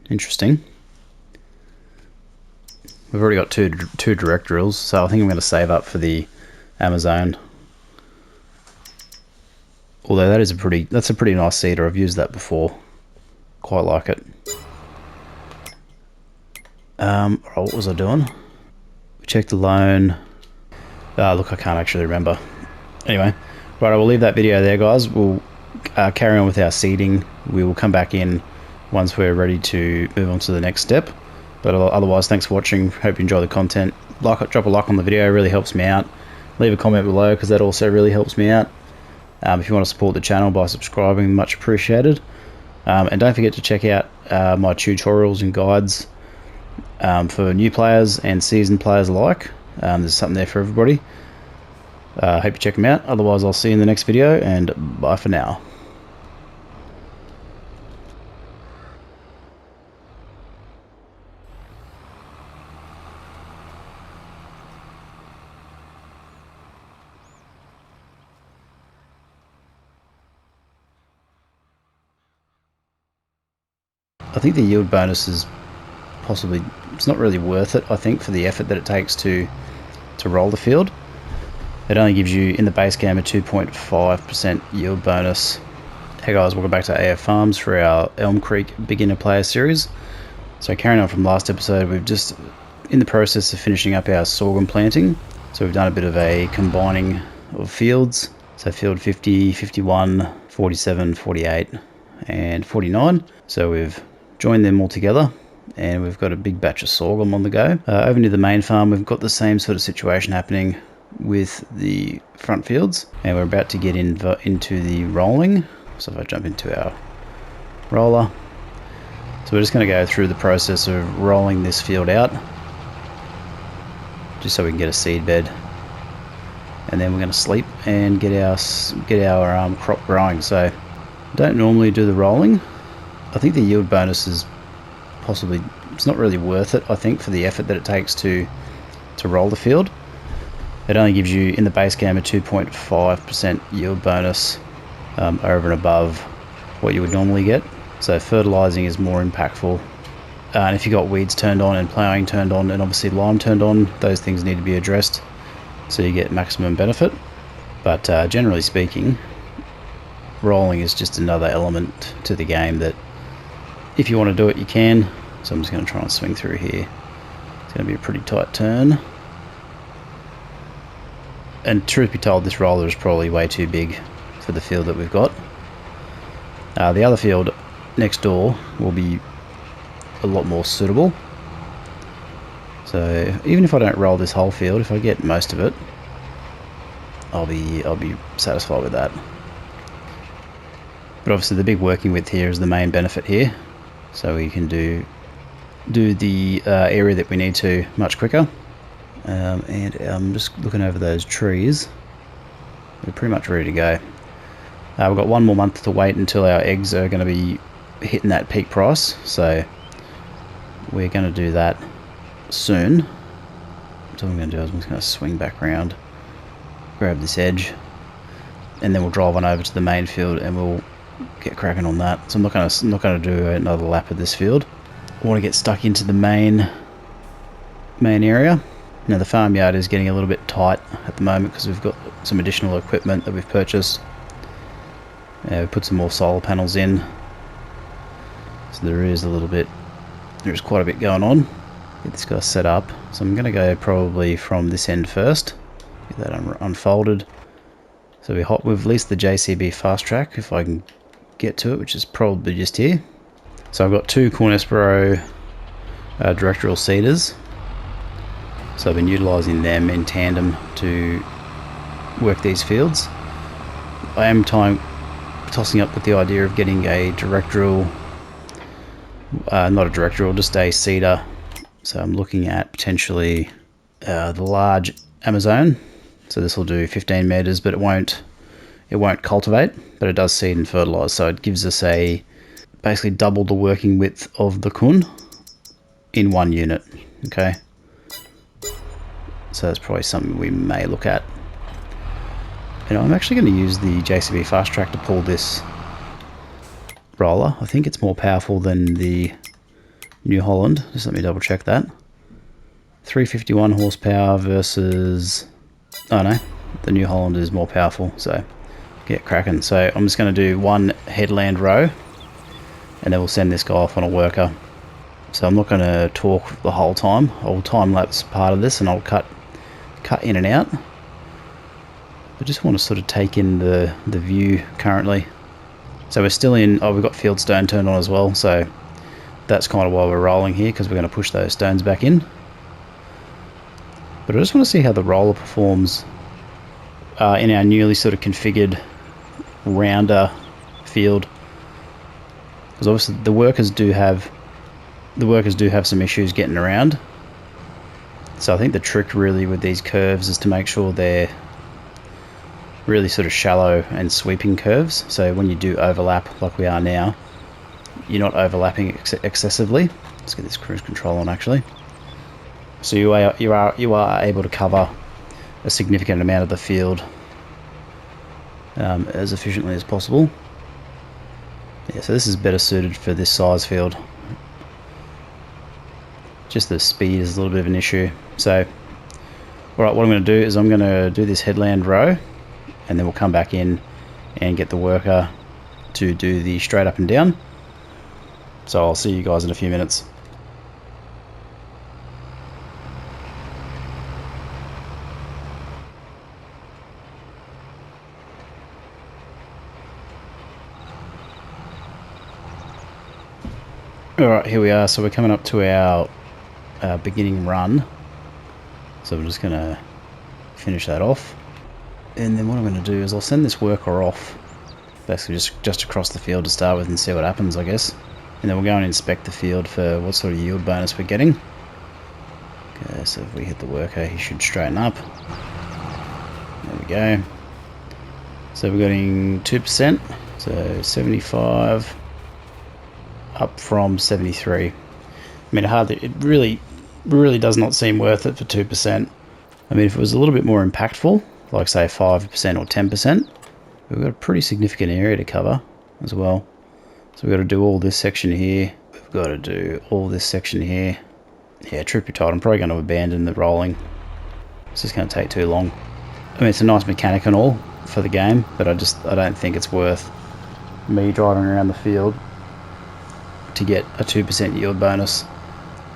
Interesting. We've already got two direct drills, so I think I'm going to save up for the Amazon. Although that's a pretty nice cedar. I've used that before. Quite like it. What was I doing? We checked the loan. Look, I can't actually remember. Anyway, right, I will leave that video there, guys. We'll carry on with our seeding. We will come back in once we're ready to move on to the next step. But otherwise, thanks for watching. Hope you enjoy the content. Drop a like on the video, it really helps me out. Leave a comment below because that also really helps me out. If you want to support the channel by subscribing, much appreciated. And don't forget to check out my tutorials and guides for new players and seasoned players alike. There's something there for everybody. Hope you check them out. Otherwise, I'll see you in the next video, and bye for now. I think the yield bonus is possibly, it's not really worth it, I think, for the effort that it takes to roll the field. It only gives you, in the base game, a 2.5% yield bonus. Hey guys, welcome back to AF Farms for our Elm Creek beginner player series. So carrying on from last episode, we've just in the process of finishing up our sorghum planting. So we've done a bit of a combining of fields. So field 50, 51, 47, 48 and 49. So we've joined them all together and we've got a big batch of sorghum on the go. Over near the main farm, we've got the same sort of situation happening with the front fields, and we're about to get into the rolling. So if I jump into our roller, so we're just going to go through the process of rolling this field out just so we can get a seed bed, and then we're going to sleep and get our crop growing. So I don't normally do the rolling. I think the yield bonus is possibly, it's not really worth it, I think, for the effort that it takes to roll the field. It only gives you, in the base game, a 2.5% yield bonus over and above what you would normally get. So fertilizing is more impactful. And if you've got weeds turned on and ploughing turned on and obviously lime turned on, those things need to be addressed so you get maximum benefit. But generally speaking, rolling is just another element to the game that if you want to do it, you can. So I'm just going to try and swing through here. It's going to be a pretty tight turn. And truth be told, this roller is probably way too big for the field that we've got. The other field next door will be a lot more suitable. So even if I don't roll this whole field, if I get most of it, I'll be satisfied with that. But obviously the big working width here is the main benefit here. So we can do the area that we need to much quicker. And I'm just looking over those trees. We're pretty much ready to go. We've got one more month to wait until our eggs are going to be hitting that peak price. So we're going to do that soon. So what I'm going to do is I'm just going to swing back around. grab this edge, and then we'll drive on over to the main field and we'll get cracking on that. So I'm not gonna do another lap of this field. I want to get stuck into the main area. Now the farmyard is getting a little bit tight at the moment because we've got some additional equipment that we've purchased. We put some more solar panels in, so there's quite a bit going on. Get this guy set up. So I'm going to go probably from this end first. Get that unfolded. So we've leased the JCB fast track if I can get to it, which is probably just here. So I've got two Cornespero directorial seeders. So I've been utilising them in tandem to work these fields. I am tossing up with the idea of getting a directorial, not a directorial, just a seeder. So I'm looking at potentially the large Amazon. So this will do 15 meters, but it won't cultivate, but it does seed and fertilise. So it gives us basically double the working width of the Kun in one unit. Okay. So that's probably something we may look at. And I'm actually going to use the JCB fast track to pull this roller. I think it's more powerful than the New Holland. Just let me double check that. 351 horsepower versus... oh no, the New Holland is more powerful, so get cracking. So I'm just going to do one headland row and then we'll send this guy off on a worker. So I'm not going to talk the whole time. I'll time lapse part of this and I'll cut in and out. I just want to sort of take in the view currently. So we're still in, we've got field stone turned on as well, so that's kind of why we're rolling here, because we're going to push those stones back in. But I just want to see how the roller performs in our newly sort of configured rounder field, because obviously the workers do have some issues getting around. So I think the trick really with these curves is to make sure they're really sort of shallow and sweeping curves, so when you do overlap like we are now, you're not overlapping excessively. Let's get this cruise control on actually. So you are able to cover a significant amount of the field as efficiently as possible. Yeah, so this is better suited for this size field. Just the speed is a little bit of an issue. So, alright, what I'm going to do is I'm going to do this headland row, and then we'll come back in and get the worker to do the straight up and down. So I'll see you guys in a few minutes. Alright, here we are. So we're coming up to our beginning run. So I'm just going to finish that off. And then what I'm going to do is I'll send this worker off, basically just across the field to start with and see what happens, I guess. And then we'll go and inspect the field for what sort of yield bonus we're getting. Okay, so if we hit the worker, he should straighten up. There we go. So we're getting 2%, so 75 up from 73. I mean, it really does not seem worth it for 2%. I mean, if it was a little bit more impactful, like say 5% or 10%, we've got a pretty significant area to cover as well. So we've got to do all this section here. We've got to do all this section here. Yeah, truth be told, I'm probably going to abandon the rolling. It's just going to take too long. I mean, it's a nice mechanic and all for the game, but I don't think it's worth me driving around the field to get a 2% yield bonus,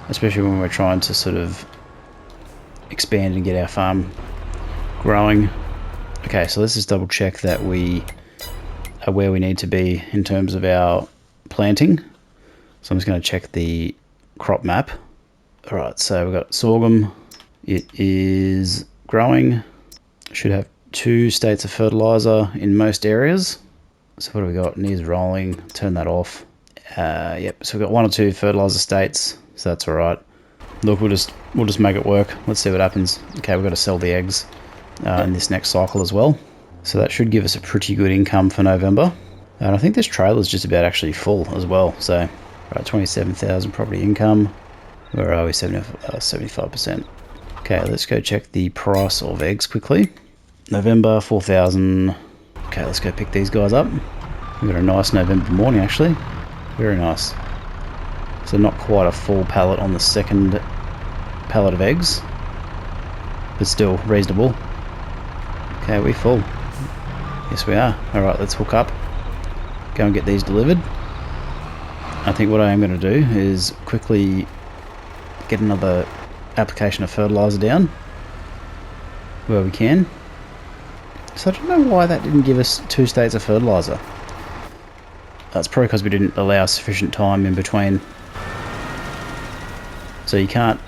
especially when we're trying to sort of expand and get our farm growing. Okay, so let's just double check that we are where we need to be in terms of our planting. So I'm just going to check the crop map. Alright, so we've got sorghum. It is growing. Should have 2 states of fertilizer in most areas. So what do we got? Needs rolling. Turn that off. Yep, so we've got 1 or 2 fertilizer states, so that's alright. Look, we'll just make it work. Let's see what happens. Okay, we've got to sell the eggs in this next cycle as well. So that should give us a pretty good income for November. And I think this trailer is just about actually full as well. So, right, 27,000 property income. Where are we? 75%. Okay, let's go check the price of eggs quickly. November, 4,000. Okay, let's go pick these guys up. We've got a nice November morning, actually. Very nice. So not quite a full pallet on the second pallet of eggs, but still reasonable. Okay, we full. Yes, we are. Alright, let's hook up. Go and get these delivered. I think what I am going to do is quickly get another application of fertilizer down where we can. So I don't know why that didn't give us 2 states of fertilizer. That's probably because we didn't allow sufficient time in between. So you can't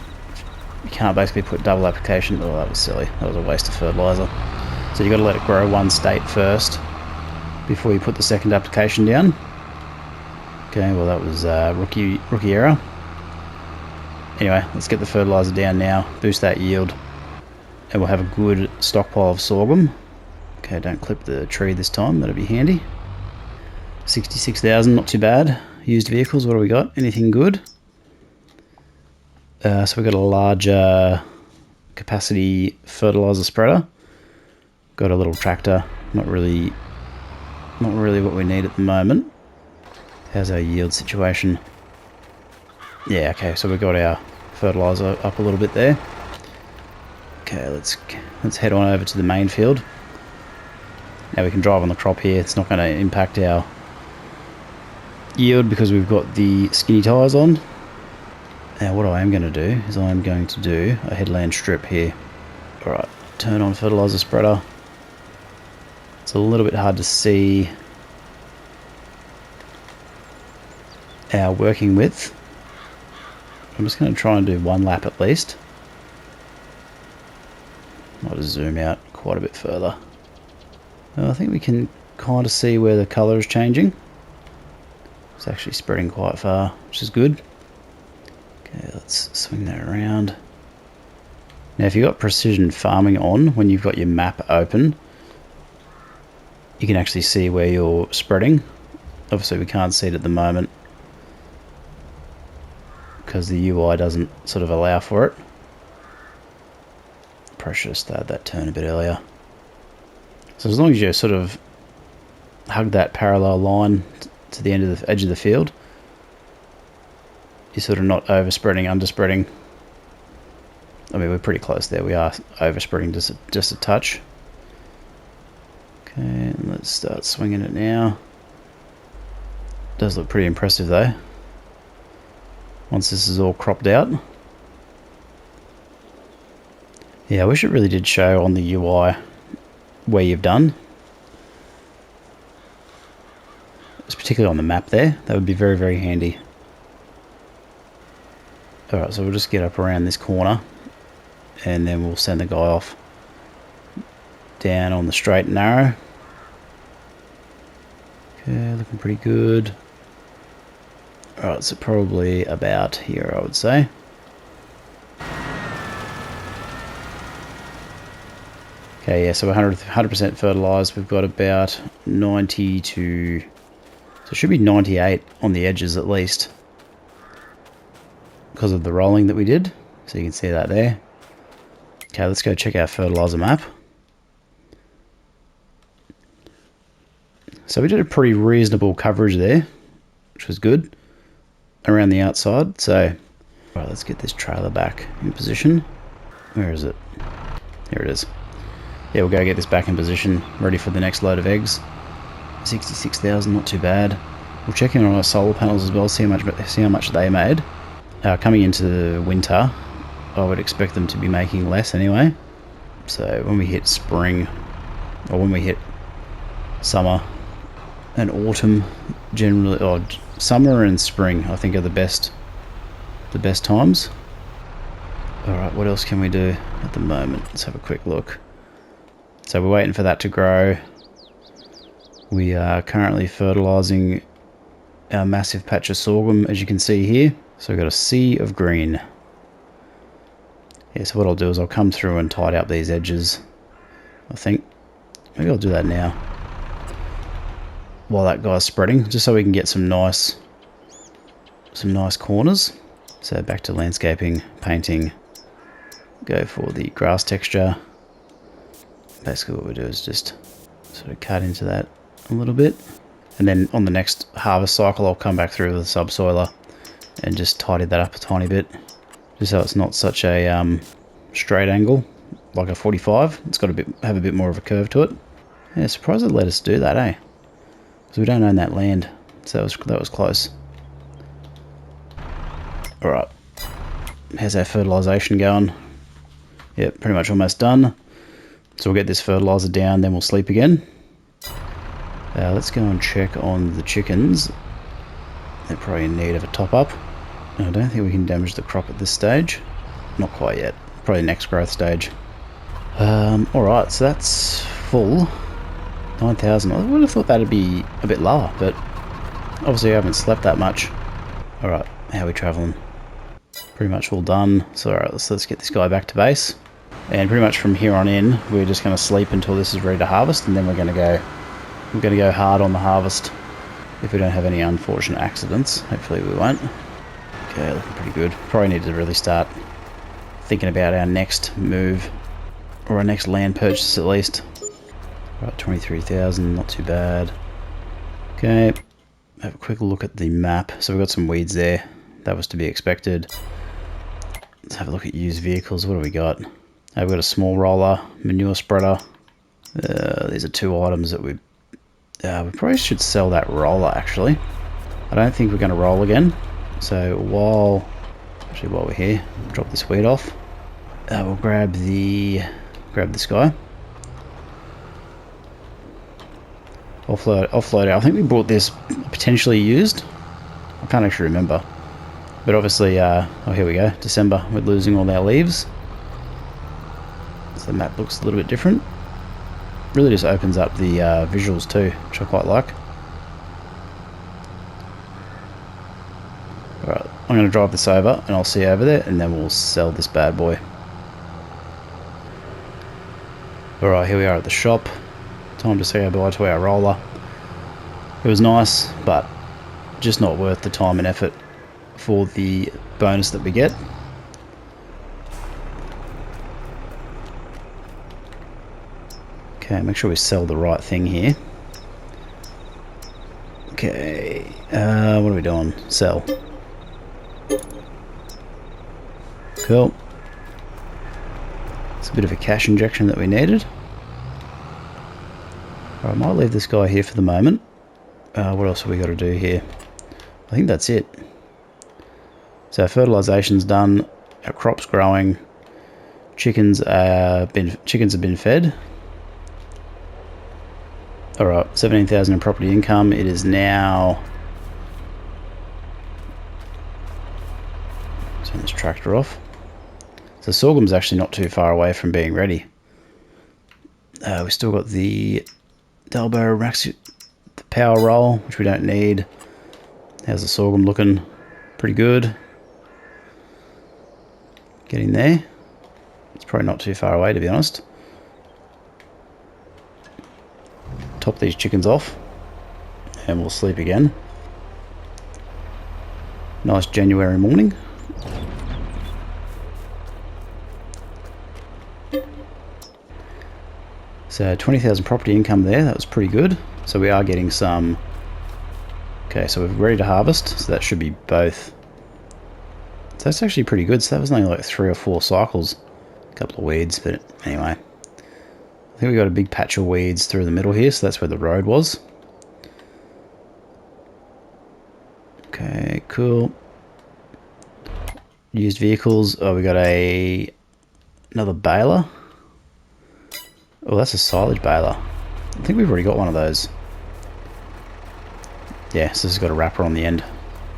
basically put double application. Oh, that was silly. That was a waste of fertilizer. So you got to let it grow 1 state first before you put the second application down. Okay, well that was rookie error. Anyway, let's get the fertilizer down now, boost that yield, and we'll have a good stockpile of sorghum. Okay, don't clip the tree this time, that'll be handy. 66,000, not too bad. Used vehicles, what do we got? Anything good? So we've got a larger capacity fertilizer spreader. Got a little tractor, not really what we need at the moment. How's our yield situation? Yeah, okay, so we've got our fertilizer up a little bit there. Okay, let's head on over to the main field. Now we can drive on the crop here. It's not going to impact our yield because we've got the skinny tyres on. Now what I am going to do is I am going to do a headland strip here. Alright, turn on fertilizer spreader. It's a little bit hard to see our working width. I'm just going to try and do 1 lap at least. I'll just zoom out quite a bit further. I think we can kind of see where the colour is changing. It's actually spreading quite far, which is good. Okay, let's swing that around. Now if you've got precision farming on, when you've got your map open, you can actually see where you're spreading. Obviously we can't see it at the moment because the UI doesn't sort of allow for it. Probably should have started that turn a bit earlier. So as long as you sort of hug that parallel line to the edge of the field, you're sort of not overspreading, underspreading. I mean, we're pretty close there. We are overspreading just a touch. Okay, and let's start swinging it now. Does look pretty impressive though, once this is all cropped out. Yeah, I wish it really did show on the UI where you've done. It's particularly on the map there. That would be very, very handy. Alright, so we'll just get up around this corner and then we'll send the guy off down on the straight and narrow. Okay, looking pretty good. Alright, so probably about here, I would say. Okay, yeah, so we're 100% fertilised. We've got about 90 to... So it should be 98 on the edges at least, because of the rolling that we did. So you can see that there. Okay, let's go check our fertiliser map. So we did a pretty reasonable coverage there, which was good, around the outside. So, right, let's get this trailer back in position. Where is it? Here it is. Yeah, we'll go get this back in position, ready for the next load of eggs. 66,000, not too bad. We'll check in on our solar panels as well, see how much they made. Coming into the winter, I would expect them to be making less anyway. So when we hit spring, or when we hit summer and autumn, generally, or summer and spring, I think are the best times. All right, what else can we do at the moment? Let's have a quick look. So we're waiting for that to grow. We are currently fertilising our massive patch of sorghum, as you can see here. So we've got a sea of green. Yeah, so what I'll do is I'll come through and tidy up these edges, I think. Maybe I'll do that now, while that guy's spreading, just so we can get some nice corners. So back to landscaping, painting, go for the grass texture. Basically what we do is just sort of cut into that a little bit. And then on the next harvest cycle, I'll come back through with a subsoiler and just tidy that up a tiny bit. Just so it's not such a straight angle, like a 45. It's got have a bit more of a curve to it. Yeah, surprised they let us do that, eh? Because we don't own that land. So that was close. Alright. How's our fertilisation going? Yep, pretty much almost done. So we'll get this fertiliser down, then we'll sleep again. Let's go and check on the chickens. They're probably in need of a top up. I don't think we can damage the crop at this stage. Not quite yet. Probably next growth stage. Alright, so that's full. 9,000. I would have thought that'd be a bit lower, but obviously I haven't slept that much. Alright, how are we travelling? Pretty much all done. So alright, let's get this guy back to base. And pretty much from here on in, we're just going to sleep until this is ready to harvest, and then we're going to go hard on the harvest if we don't have any unfortunate accidents. Hopefully we won't. Okay, looking pretty good. Probably need to really start thinking about our next move, or our next land purchase at least. Right, 23,000, not too bad. Okay, have a quick look at the map. So we've got some weeds there. That was to be expected. Let's have a look at used vehicles. What do we got? We've got a small roller, manure spreader. These are two items that we probably should sell that roller, actually. I don't think we're going to roll again. So while we're here, drop this weed off. We'll grab this guy. Offload it. I think we bought this potentially used. I can't actually remember. But obviously, oh, here we go. December. We're losing all our leaves. So the map looks a little bit different. Really just opens up the visuals too, which I quite like. Alright, I'm going to drive this over and I'll see you over there, and then we'll sell this bad boy. Alright, here we are at the shop. Time to say goodbye to our roller. It was nice, but just not worth the time and effort for the bonus that we get. Okay, make sure we sell the right thing here. Okay, what are we doing? Sell. Cool. It's a bit of a cash injection that we needed. Alright, I might leave this guy here for the moment. What else have we got to do here? I think that's it. So fertilization's done, our crop's growing, chickens have been fed. Alright, 17,000 in property income. It is now... Turn this tractor off. So sorghum's actually not too far away from being ready. We've still got the Dalbo Max power roll, which we don't need. How's the sorghum looking? Pretty good. Getting there. It's probably not too far away, to be honest. Top these chickens off and we'll sleep again. Nice January morning. So 20,000 property income there. That was pretty good. So we are getting some. Okay, so we're ready to harvest, so that should be both. So that's actually pretty good. So that was only like 3 or 4 cycles. A couple of weeds, but anyway. I think we got a big patch of weeds through the middle here, so that's where the road was. Okay, cool. Used vehicles. Oh, we got another baler. Oh, that's a silage baler. I think we've already got one of those. Yeah, so this has got a wrapper on the end,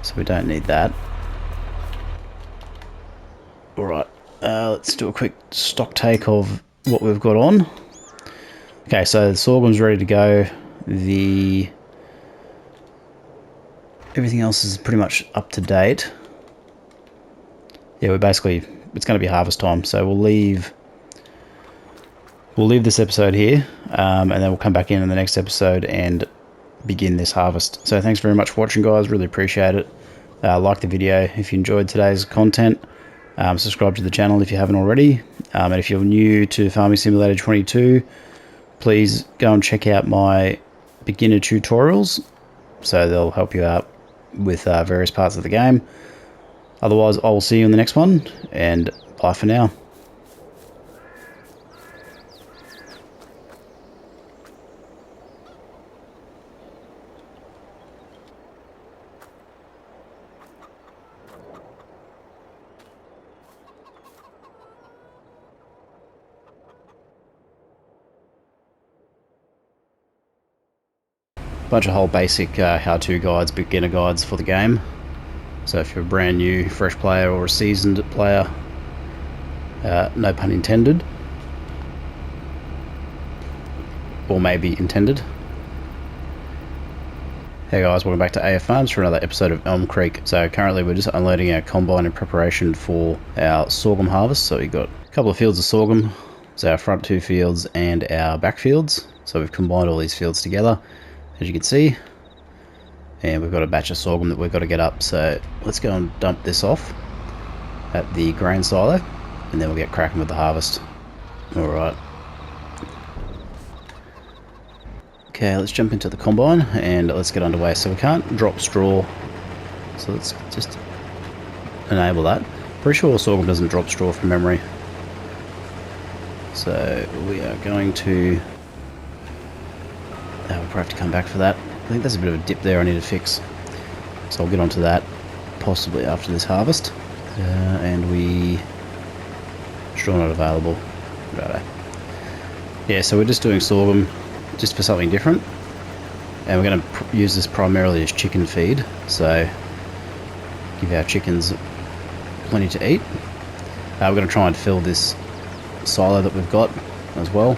so we don't need that. Alright, let's do a quick stock take of what we've got on. Okay, so the sorghum's ready to go. Everything else is pretty much up to date. Yeah, it's going to be harvest time, so we'll leave this episode here, and then we'll come back in the next episode and begin this harvest. So thanks very much for watching, guys. Really appreciate it. Like the video if you enjoyed today's content. Subscribe to the channel if you haven't already. And if you're new to Farming Simulator 22, please go and check out my beginner tutorials, so they'll help you out with various parts of the game. Otherwise, I will see you in the next one, and bye for now. Bunch of whole basic how-to guides, beginner guides for the game. So if you're a brand new, fresh player or a seasoned player, no pun intended, or maybe intended. Hey guys, welcome back to AF Farms for another episode of Elm Creek. So currently we're just unloading our combine in preparation for our sorghum harvest. So we've got a couple of fields of sorghum, so our front 2 fields and our back fields. So we've combined all these fields together, as you can see, and we've got a batch of sorghum that we've got to get up. So let's go and dump this off at the grain silo, and then we'll get cracking with the harvest. Alright. Okay, let's jump into the combine and let's get underway. So we can't drop straw, so let's just enable that. Pretty sure sorghum doesn't drop straw from memory. So we are going to... we'll probably have to come back for that. I think there's a bit of a dip there I need to fix. So I'll get onto that possibly after this harvest. And we... straw not available. Righto. Yeah, so we're just doing sorghum just for something different. And we're going to use this primarily as chicken feed. So give our chickens plenty to eat. We're going to try and fill this silo that we've got as well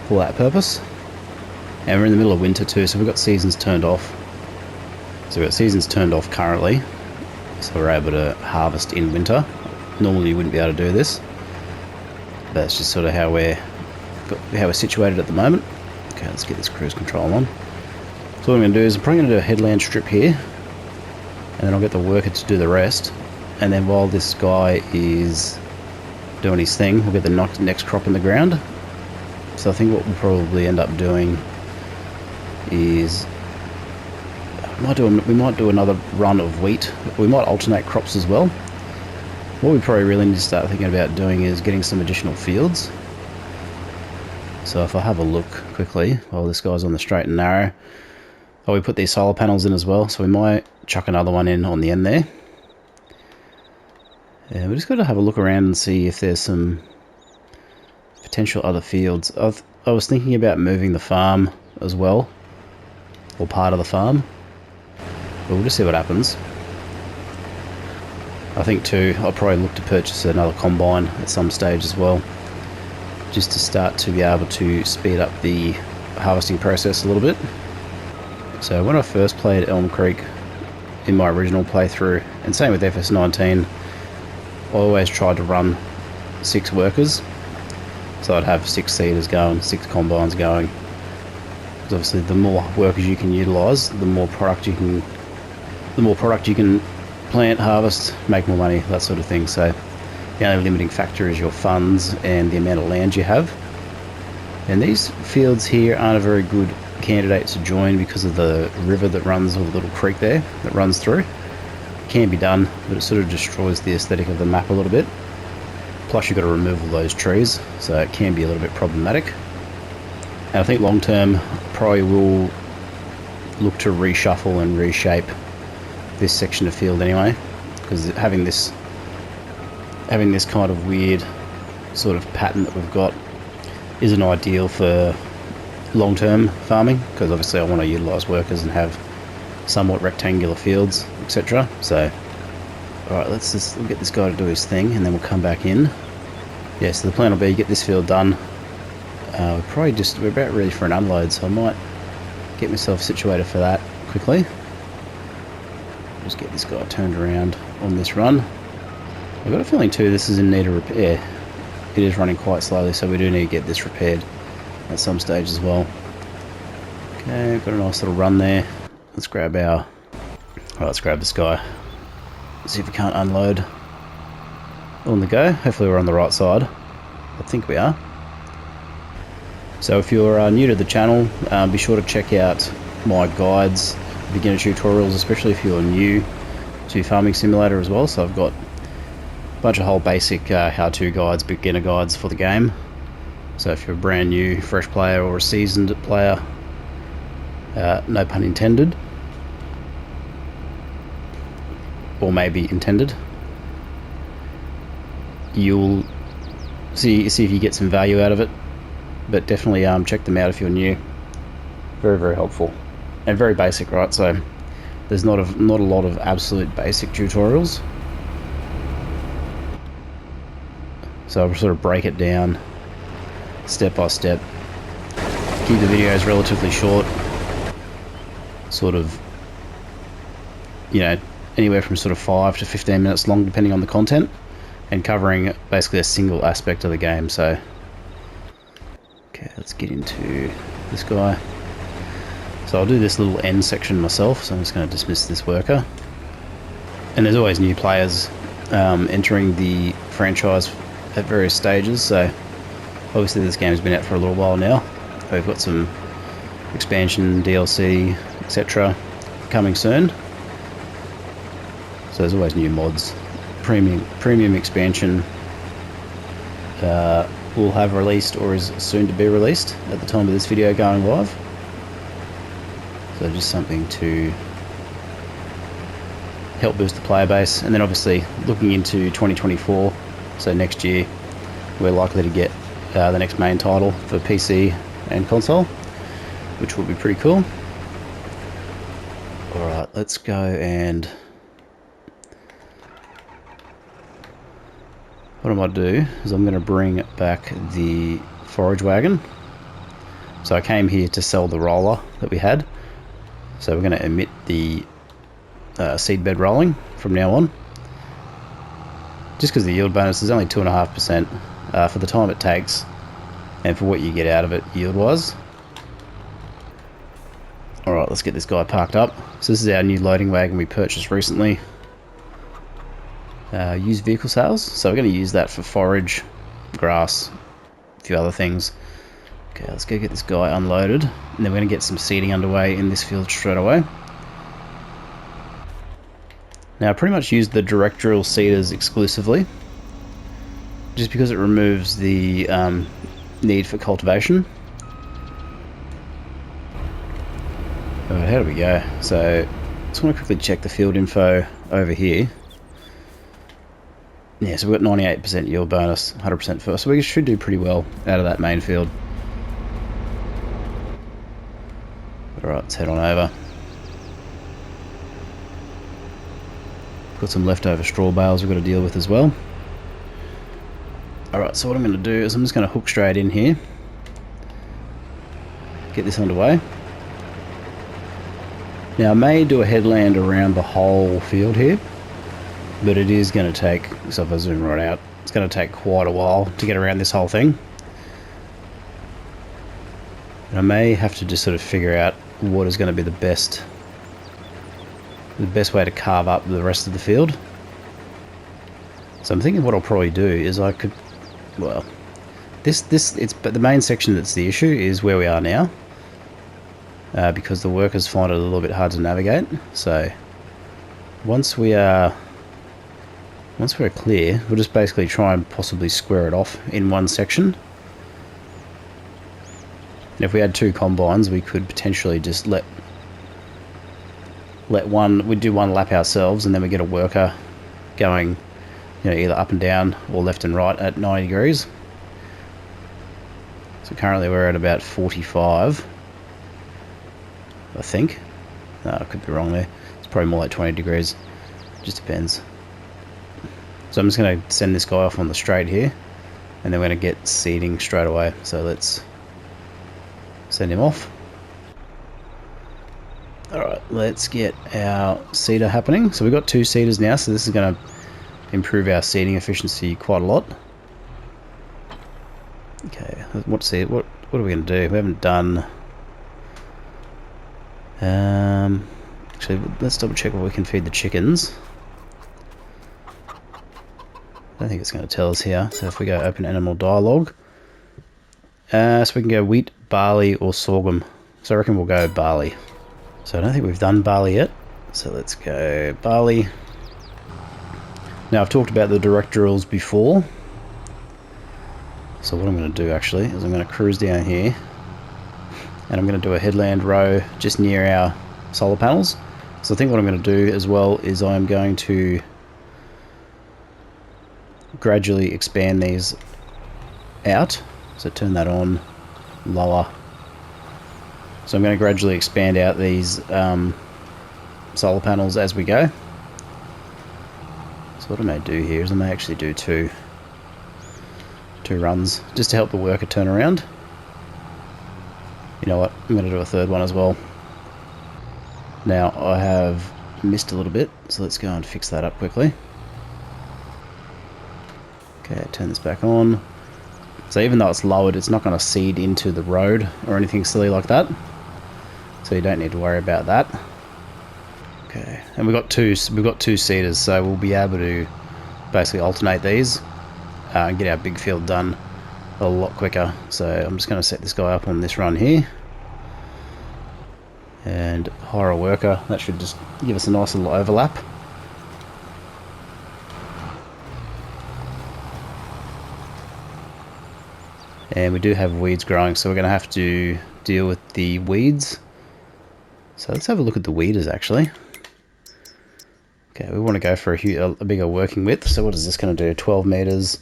for that purpose. And we're in the middle of winter too, so we've got seasons turned off. So we've got seasons turned off currently, so we're able to harvest in winter. Normally you wouldn't be able to do this, but that's just sort of how we're situated at the moment. Okay, let's get this cruise control on. So what I'm going to do is I'm probably going to do a headland strip here, and then I'll get the worker to do the rest. And then while this guy is doing his thing, we'll get the next crop in the ground. So I think what we'll probably end up doing is we might do another run of wheat. We might alternate crops as well. What we probably really need to start thinking about doing is getting some additional fields. So if I have a look quickly while this guy's on the straight and narrow, we put these solar panels in as well, so we might chuck another one in on the end there. And we just got to have a look around and see if there's some potential other fields. I was thinking about moving the farm as well, or part of the farm, but we'll just see what happens. I think too, I'll probably look to purchase another combine at some stage as well, just to start to be able to speed up the harvesting process a little bit. So when I first played Elm Creek in my original playthrough, and same with FS19, I always tried to run 6 workers. So I'd have 6 seeders going, 6 combines going. Because obviously the more workers you can utilise, the more product you can plant, harvest, make more money, that sort of thing. So the only limiting factor is your funds and the amount of land you have. And these fields here aren't a very good candidate to join because of the river that runs, or the little creek there that runs through. It can be done, but it sort of destroys the aesthetic of the map a little bit. Plus you've got to remove all those trees, so it can be a little bit problematic. And I think long term, probably will look to reshuffle and reshape this section of field anyway, because having this kind of weird sort of pattern that we've got isn't ideal for long term farming, because obviously I want to utilise workers and have somewhat rectangular fields, etc. So alright, we'll get this guy to do his thing, and then we'll come back in. Yeah, so the plan will be get this field done. We're about ready for an unload, so I might get myself situated for that quickly. Just get this guy turned around on this run. I've got a feeling too this is in need of repair. It is running quite slowly, so we do need to get this repaired at some stage as well. Okay, got a nice little run there. Let's grab this guy. See if we can't unload on the go. Hopefully we're on the right side. I think we are. So if you're new to the channel, be sure to check out my guides, beginner tutorials, especially if you're new to Farming Simulator as well. So I've got a bunch of whole basic how-to guides, beginner guides for the game. So if you're a brand new, fresh player or a seasoned player, no pun intended, or maybe intended, you'll see if you get some value out of it. But definitely check them out if you're new. Very, very helpful and very basic, right? So there's not a lot of absolute basic tutorials. So I'll sort of break it down step by step. Keep the videos relatively short, sort of, you know, anywhere from sort of 5 to 15 minutes long, depending on the content, and covering basically a single aspect of the game. So okay, let's get into this guy. So I'll do this little end section myself, so I'm just going to dismiss this worker. And there's always new players entering the franchise at various stages, so obviously this game's been out for a little while now. We've got some expansion, DLC, etc. coming soon. So there's always new mods. Premium expansion will have released or is soon to be released at the time of this video going live. So just something to help boost the player base. And then obviously looking into 2024, so next year, we're likely to get the next main title for PC and console, which will be pretty cool. Alright, let's go, and what I'm going to do is I'm going to bring back the forage wagon. So I came here to sell the roller that we had. So we're going to omit the seed bed rolling from now on. Just because the yield bonus is only 2.5% for the time it takes and for what you get out of it yield-wise. Alright, let's get this guy parked up. So this is our new loading wagon we purchased recently. Used vehicle sales, so we're going to use that for forage, grass, a few other things. Okay, let's go get this guy unloaded, and then we're going to get some seeding underway in this field straight away. Now I pretty much use the direct drill seeders exclusively, just because it removes the need for cultivation. Alright, how do we go? So just want to quickly check the field info over here. Yeah, so we've got 98% yield bonus, 100% first, so we should do pretty well out of that main field. Alright, let's head on over. Got some leftover straw bales we've got to deal with as well. Alright, so what I'm going to do is I'm just going to hook straight in here. Get this underway. Now I may do a headland around the whole field here, but it is going to take, so if I zoom right out, it's going to take quite a while to get around this whole thing. And I may have to just sort of figure out what is going to be the best way to carve up the rest of the field. So I'm thinking what I'll probably do is I could, well, but the main section that's the issue is where we are now, because the workers find it a little bit hard to navigate. So once we're clear, we'll just basically try and possibly square it off in one section. And if we had 2 combines, we could potentially just let one, we'd do one lap ourselves, and then we get a worker going, you know, either up and down or left and right at 90 degrees. So currently we're at about 45, I think. No, I could be wrong there. It's probably more like 20 degrees. Just depends. So I'm just going to send this guy off on the straight here, and then we're going to get seeding straight away. So let's send him off. Alright, let's get our seeder happening. So we've got 2 seeders now, so this is going to improve our seeding efficiency quite a lot. Okay, what are we going to do? We haven't done... actually, let's double check what we can feed the chickens. I don't think it's going to tell us here. So if we go open animal dialogue, So we can go wheat, barley, or sorghum. So I reckon we'll go barley. So I don't think we've done barley yet. So let's go barley. Now I've talked about the directorials before. So what I'm going to do actually is I'm going to cruise down here. And I'm going to do a headland row just near our solar panels. So I think what I'm going to do as well is I'm going to gradually expand these out. So turn that on, lower. So I'm going to gradually expand out these solar panels as we go. So what I may do here is I may actually do two runs just to help the worker turn around. You know what, I'm going to do a third one as well. Now I have missed a little bit, so let's go and fix that up quickly. Okay, turn this back on. So even though it's lowered, it's not going to seed into the road or anything silly like that. So you don't need to worry about that. Okay, and we've got two seeders, so we'll be able to basically alternate these and get our big field done a lot quicker. So I'm just going to set this guy up on this run here and hire a worker. That should just give us a nice little overlap. And we do have weeds growing, so we're going to have to deal with the weeds. So let's have a look at the weeders actually. Okay, we want to go for a bigger working width. So what is this going to do? 12 meters.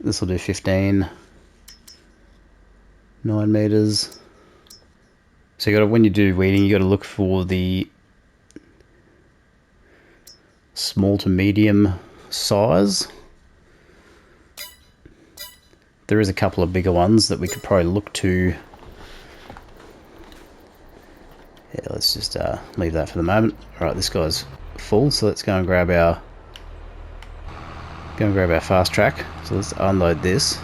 This will do 15. 9 meters. So you got to, when you do weeding, you got to look for the small to medium size. There is a couple of bigger ones that we could probably look to. Yeah, let's just leave that for the moment. All right, this guy's full, so let's go and grab our fast track. So let's unload this.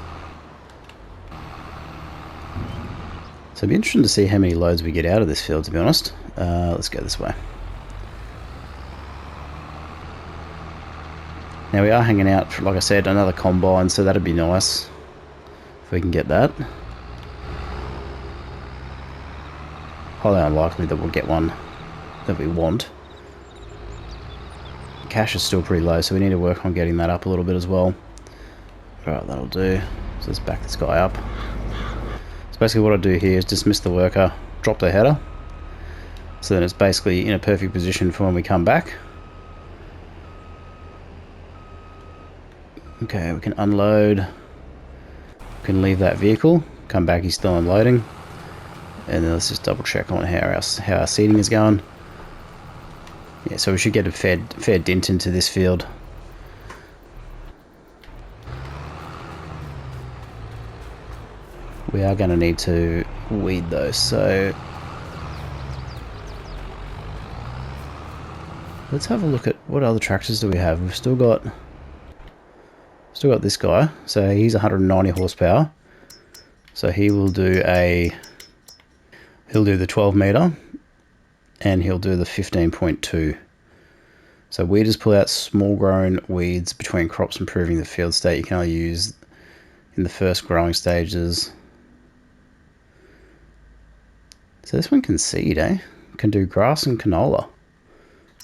So it'd be interesting to see how many loads we get out of this field, to be honest. Let's go this way. Now we are hanging out for, like I said, another combine, so that'd be nice if we can get that. Highly unlikely that we'll get one that we want. Cash is still pretty low, so we need to work on getting that up a little bit as well. Alright, that'll do. So let's back this guy up. So basically what I do here is dismiss the worker, drop the header, so then it's basically in a perfect position for when we come back. Okay, we can unload. We can leave that vehicle, come back, he's still unloading. And then let's just double check on how our seeding is going. Yeah, so we should get a fair dent into this field. We are going to need to weed those, so let's have a look at what other tractors do we have. We've still got this guy, so he's 190 horsepower. So he will do the 12 meter and he'll do the 15.2. So weeders pull out small grown weeds between crops, improving the field state. You can only use in the first growing stages. So this one can seed, eh? Can do grass and canola.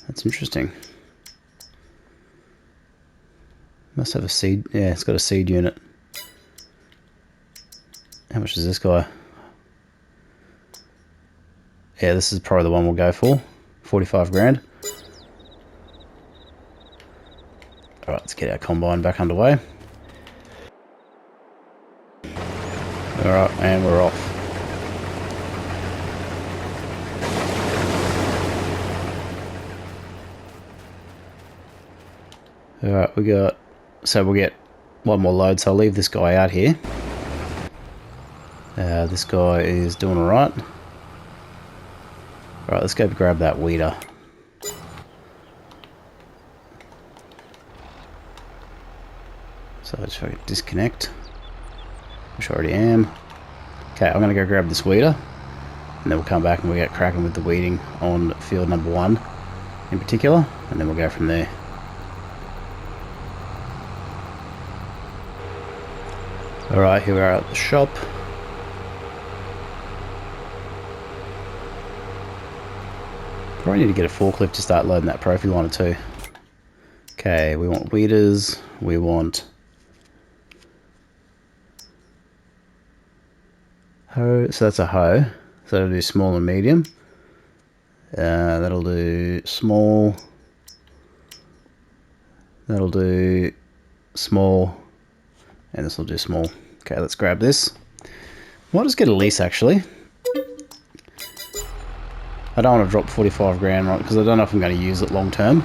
That's interesting. Must have a seed. Yeah, it's got a seed unit. How much is this guy? Yeah, this is probably the one we'll go for. 45 grand. Alright, let's get our combine back underway. Alright, and we're off. Alright, we'll get one more load, so I'll leave this guy out here. This guy is doing alright. Alright, let's go grab that weeder. So let's try to disconnect, which I already am. Okay, I'm going to go grab this weeder, and then we'll come back and we'll get cracking with the weeding on field number 1 in particular, and then we'll go from there. Alright, here we are at the shop. Probably need to get a forklift to start loading that prophy liner too. Okay, we want weeders, we want hoe, so that's a hoe. So that'll do small and medium. That'll do small. That'll do small. And this will do small. Okay, let's grab this. Might just get a lease actually. I don't want to drop 45 grand, right? Because I don't know if I'm going to use it long term.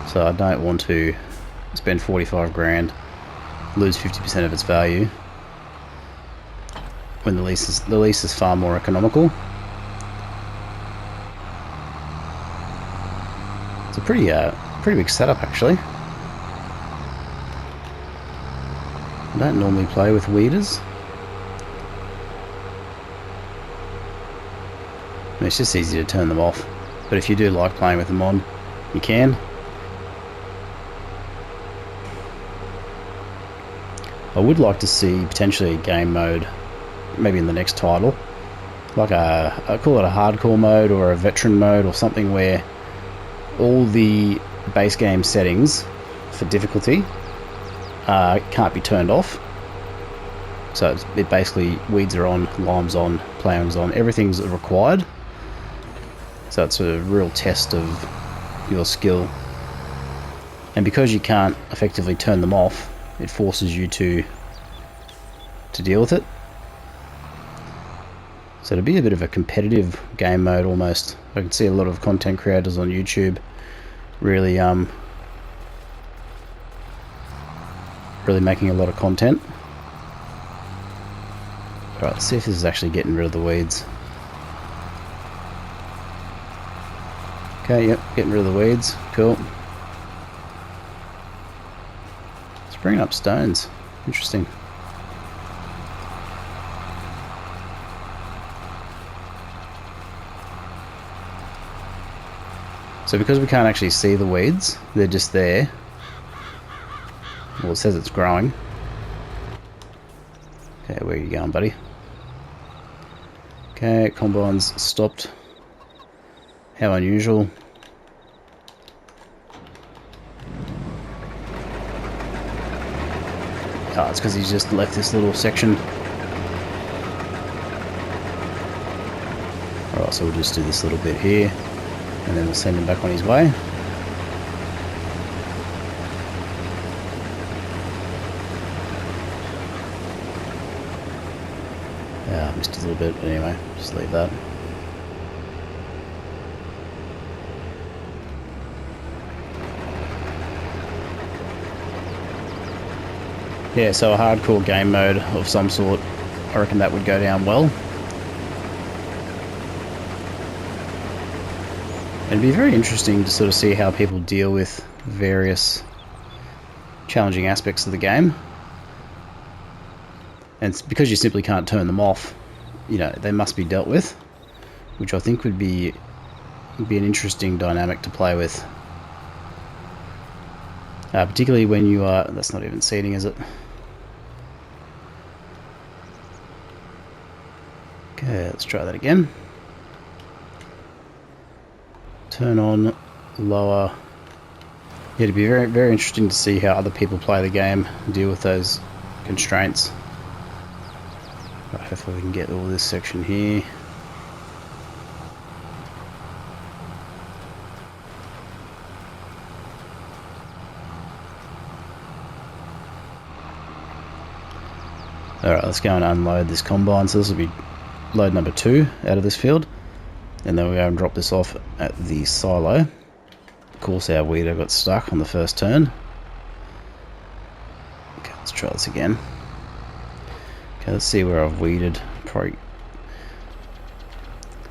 So I don't want to spend 45 grand, lose 50% of its value when the lease is far more economical. It's a pretty big setup actually. I don't normally play with weeders. It's just easy to turn them off. But if you do like playing with them on, you can. I would like to see potentially a game mode, maybe in the next title, like I call it a hardcore mode or a veteran mode or something where all the base game settings for difficulty can't be turned off. So it basically weeds are on, lime's on, plowing's on, everything's required. So it's a real test of your skill. And because you can't effectively turn them off, it forces you to deal with it. So it'd be a bit of a competitive game mode almost. I can see a lot of content creators on YouTube really making a lot of content. Alright, let's see if this is actually getting rid of the weeds. Okay, yep, getting rid of the weeds. Cool. It's bringing up stones. Interesting. So because we can't actually see the weeds, they're just there. Well, it says it's growing. Okay, where are you going, buddy? Okay, combine's stopped. How unusual. Oh, it's because he's just left this little section. Alright, so we'll just do this little bit here, and then we'll send him back on his way. Yeah, I missed a little bit, but anyway, just leave that. Yeah, so a hardcore game mode of some sort, I reckon that would go down well. It'd be very interesting to sort of see how people deal with various challenging aspects of the game. And it's because you simply can't turn them off, you know, they must be dealt with, which I think would be an interesting dynamic to play with. Particularly when you are... that's not even seeding, is it? Okay, let's try that again. Turn on, lower. Yeah, it'd be very, very interesting to see how other people play the game, deal with those constraints. Right, hopefully we can get all this section here. Alright, let's go and unload this combine. So this will be load number 2 out of this field. And then we'll go and drop this off at the silo. Of course our weeder got stuck on the first turn. Okay, let's try this again. Okay, let's see where I've weeded. Probably.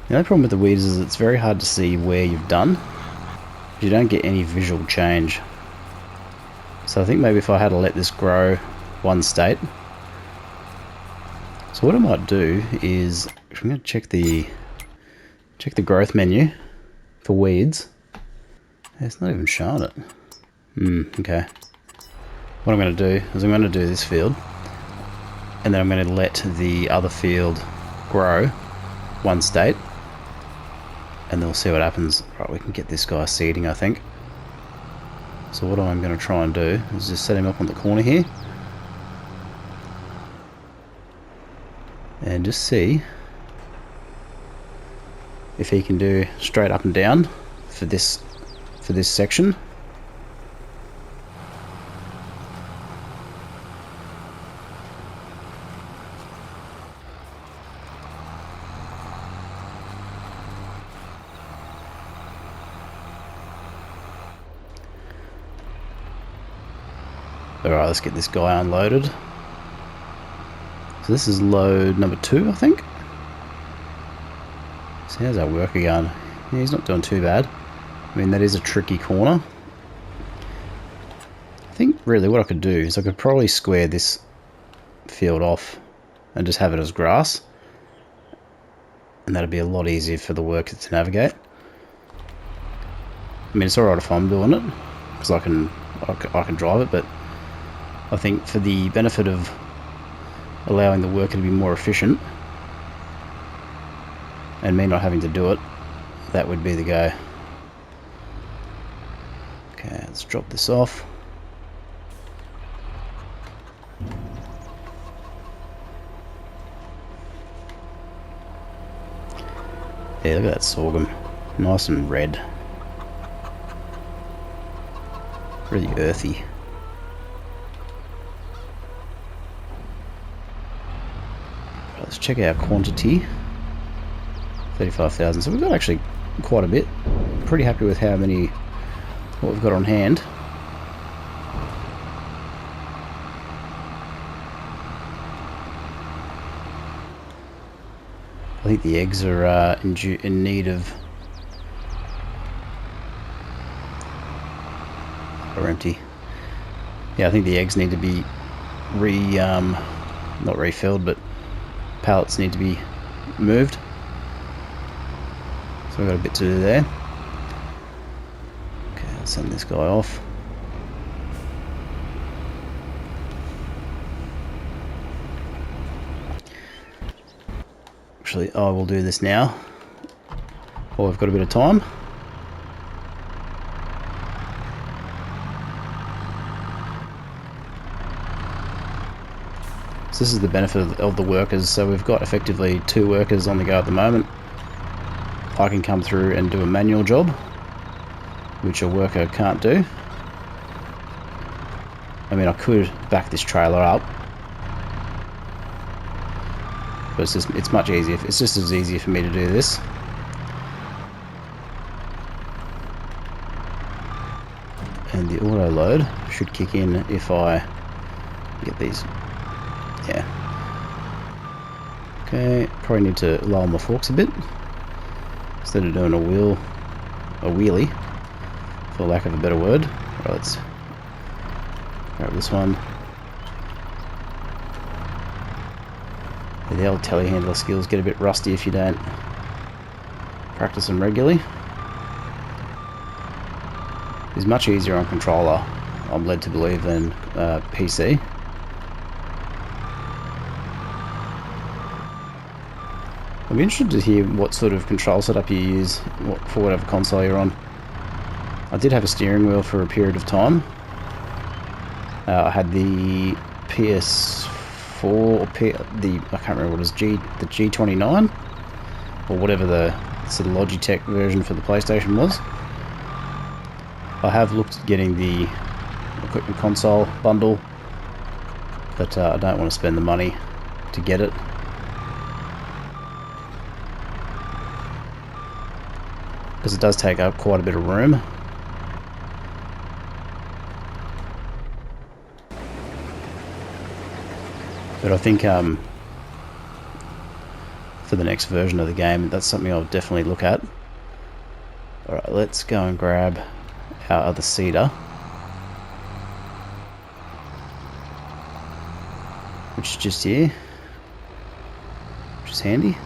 The only problem with the weeders is it's very hard to see where you've done. You don't get any visual change. So I think maybe if I had to let this grow one state. So what I might do is, I'm going to check the growth menu for weeds. It's not even showing it. Okay. What I'm going to do is I'm going to do this field, and then I'm going to let the other field grow one state, and then we'll see what happens. Right, we can get this guy seeding, I think. So what I'm going to try and do is just set him up on the corner here, and just see if he can do straight up and down for this section. Alright, let's get this guy unloaded. So this is load number 2, I think. So how's our worker going? Yeah, he's not doing too bad. I mean, that is a tricky corner. I think really what I could do is I could probably square this field off and just have it as grass. And that'd be a lot easier for the worker to navigate. I mean, it's alright if I'm doing it, because I can drive it, but I think for the benefit of allowing the worker to be more efficient and me not having to do it, that would be the go. Okay, let's drop this off. Yeah, look at that sorghum. Nice and red. Really earthy. Let's check our quantity. 35,000. So we've got actually quite a bit. Pretty happy with what we've got on hand. I think the eggs are in need of... They're empty. Yeah, I think the eggs need to be not refilled, but pallets need to be moved. So we've got a bit to do there. Okay, I'll send this guy off. Actually, I will do this now while we've got a bit of time. So this is the benefit of the workers. So we've got effectively 2 workers on the go at the moment. I can come through and do a manual job, which a worker can't do. I mean, I could back this trailer up, but it's much easier. It's just as easy for me to do this. And the auto load should kick in if I get these. Yeah. Okay, probably need to lower my forks a bit instead of doing a wheelie, for lack of a better word. Right, let's grab this one. The old telehandler skills get a bit rusty if you don't practice them regularly. It's much easier on controller, I'm led to believe, than PC. I'd be interested to hear what sort of control setup you use for whatever console you're on. I did have a steering wheel for a period of time. I had the PS4 or I can't remember what it was, the G29 or whatever the sort of Logitech version for the PlayStation was. I have looked at getting the equipment console bundle, but I don't want to spend the money to get it. Because it does take up quite a bit of room. But I think for the next version of the game, that's something I'll definitely look at. Alright, let's go and grab our other seeder, which is just here, which is handy.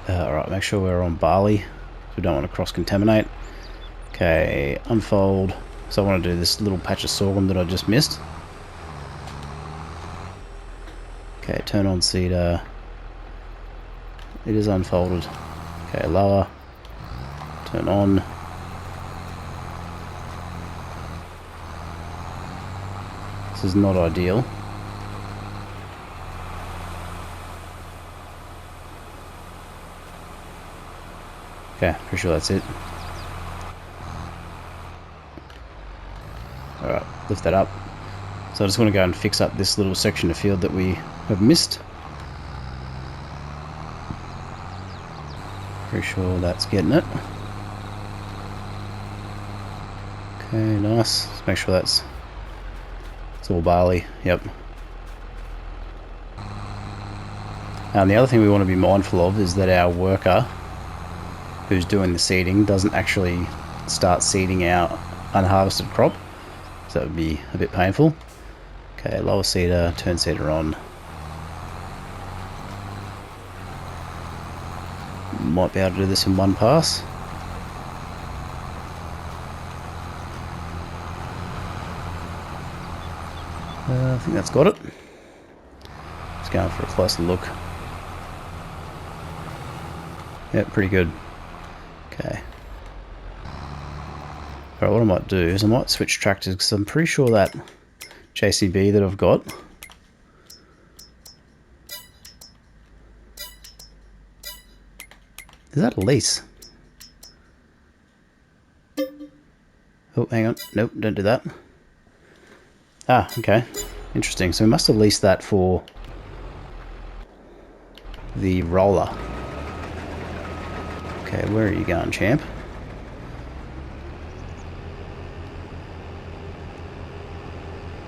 Alright, make sure we're on barley, so we don't want to cross-contaminate. Okay, unfold. So I want to do this little patch of sorghum that I just missed. Okay, turn on seeder. It is unfolded. Okay, lower. Turn on. This is not ideal. Okay, pretty sure that's it. Alright, lift that up. So I just want to go and fix up this little section of field that we have missed. Pretty sure that's getting it. Okay, nice. Let's make sure it's all barley. Yep. And the other thing we want to be mindful of is that our worker who's doing the seeding doesn't actually start seeding our unharvested crop. So that would be a bit painful. Okay, lower seeder, turn seeder on. Might be able to do this in one pass. I think that's got it. Let's go for a closer look. Yep, pretty good. Okay. Alright, what I might do is I might switch tractors because I'm pretty sure that JCB that I've got is that a lease? Oh, hang on. Nope, don't do that. Ah, okay. Interesting. So we must have leased that for the roller. Okay, where are you going, champ?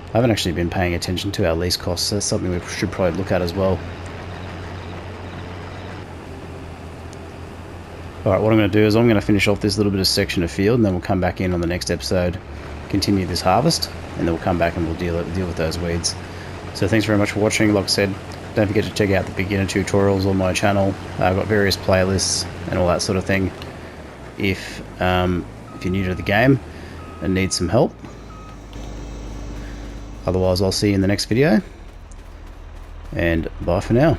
I haven't actually been paying attention to our lease costs. That's something we should probably look at as well. Alright, what I'm going to do is I'm going to finish off this little bit of section of field, and then we'll come back in on the next episode, continue this harvest, and then we'll come back and we'll deal with those weeds. So thanks very much for watching. Like I said, don't forget to check out the beginner tutorials on my channel. I've got various playlists and all that sort of thing if you're new to the game and need some help. Otherwise, I'll see you in the next video, and bye for now.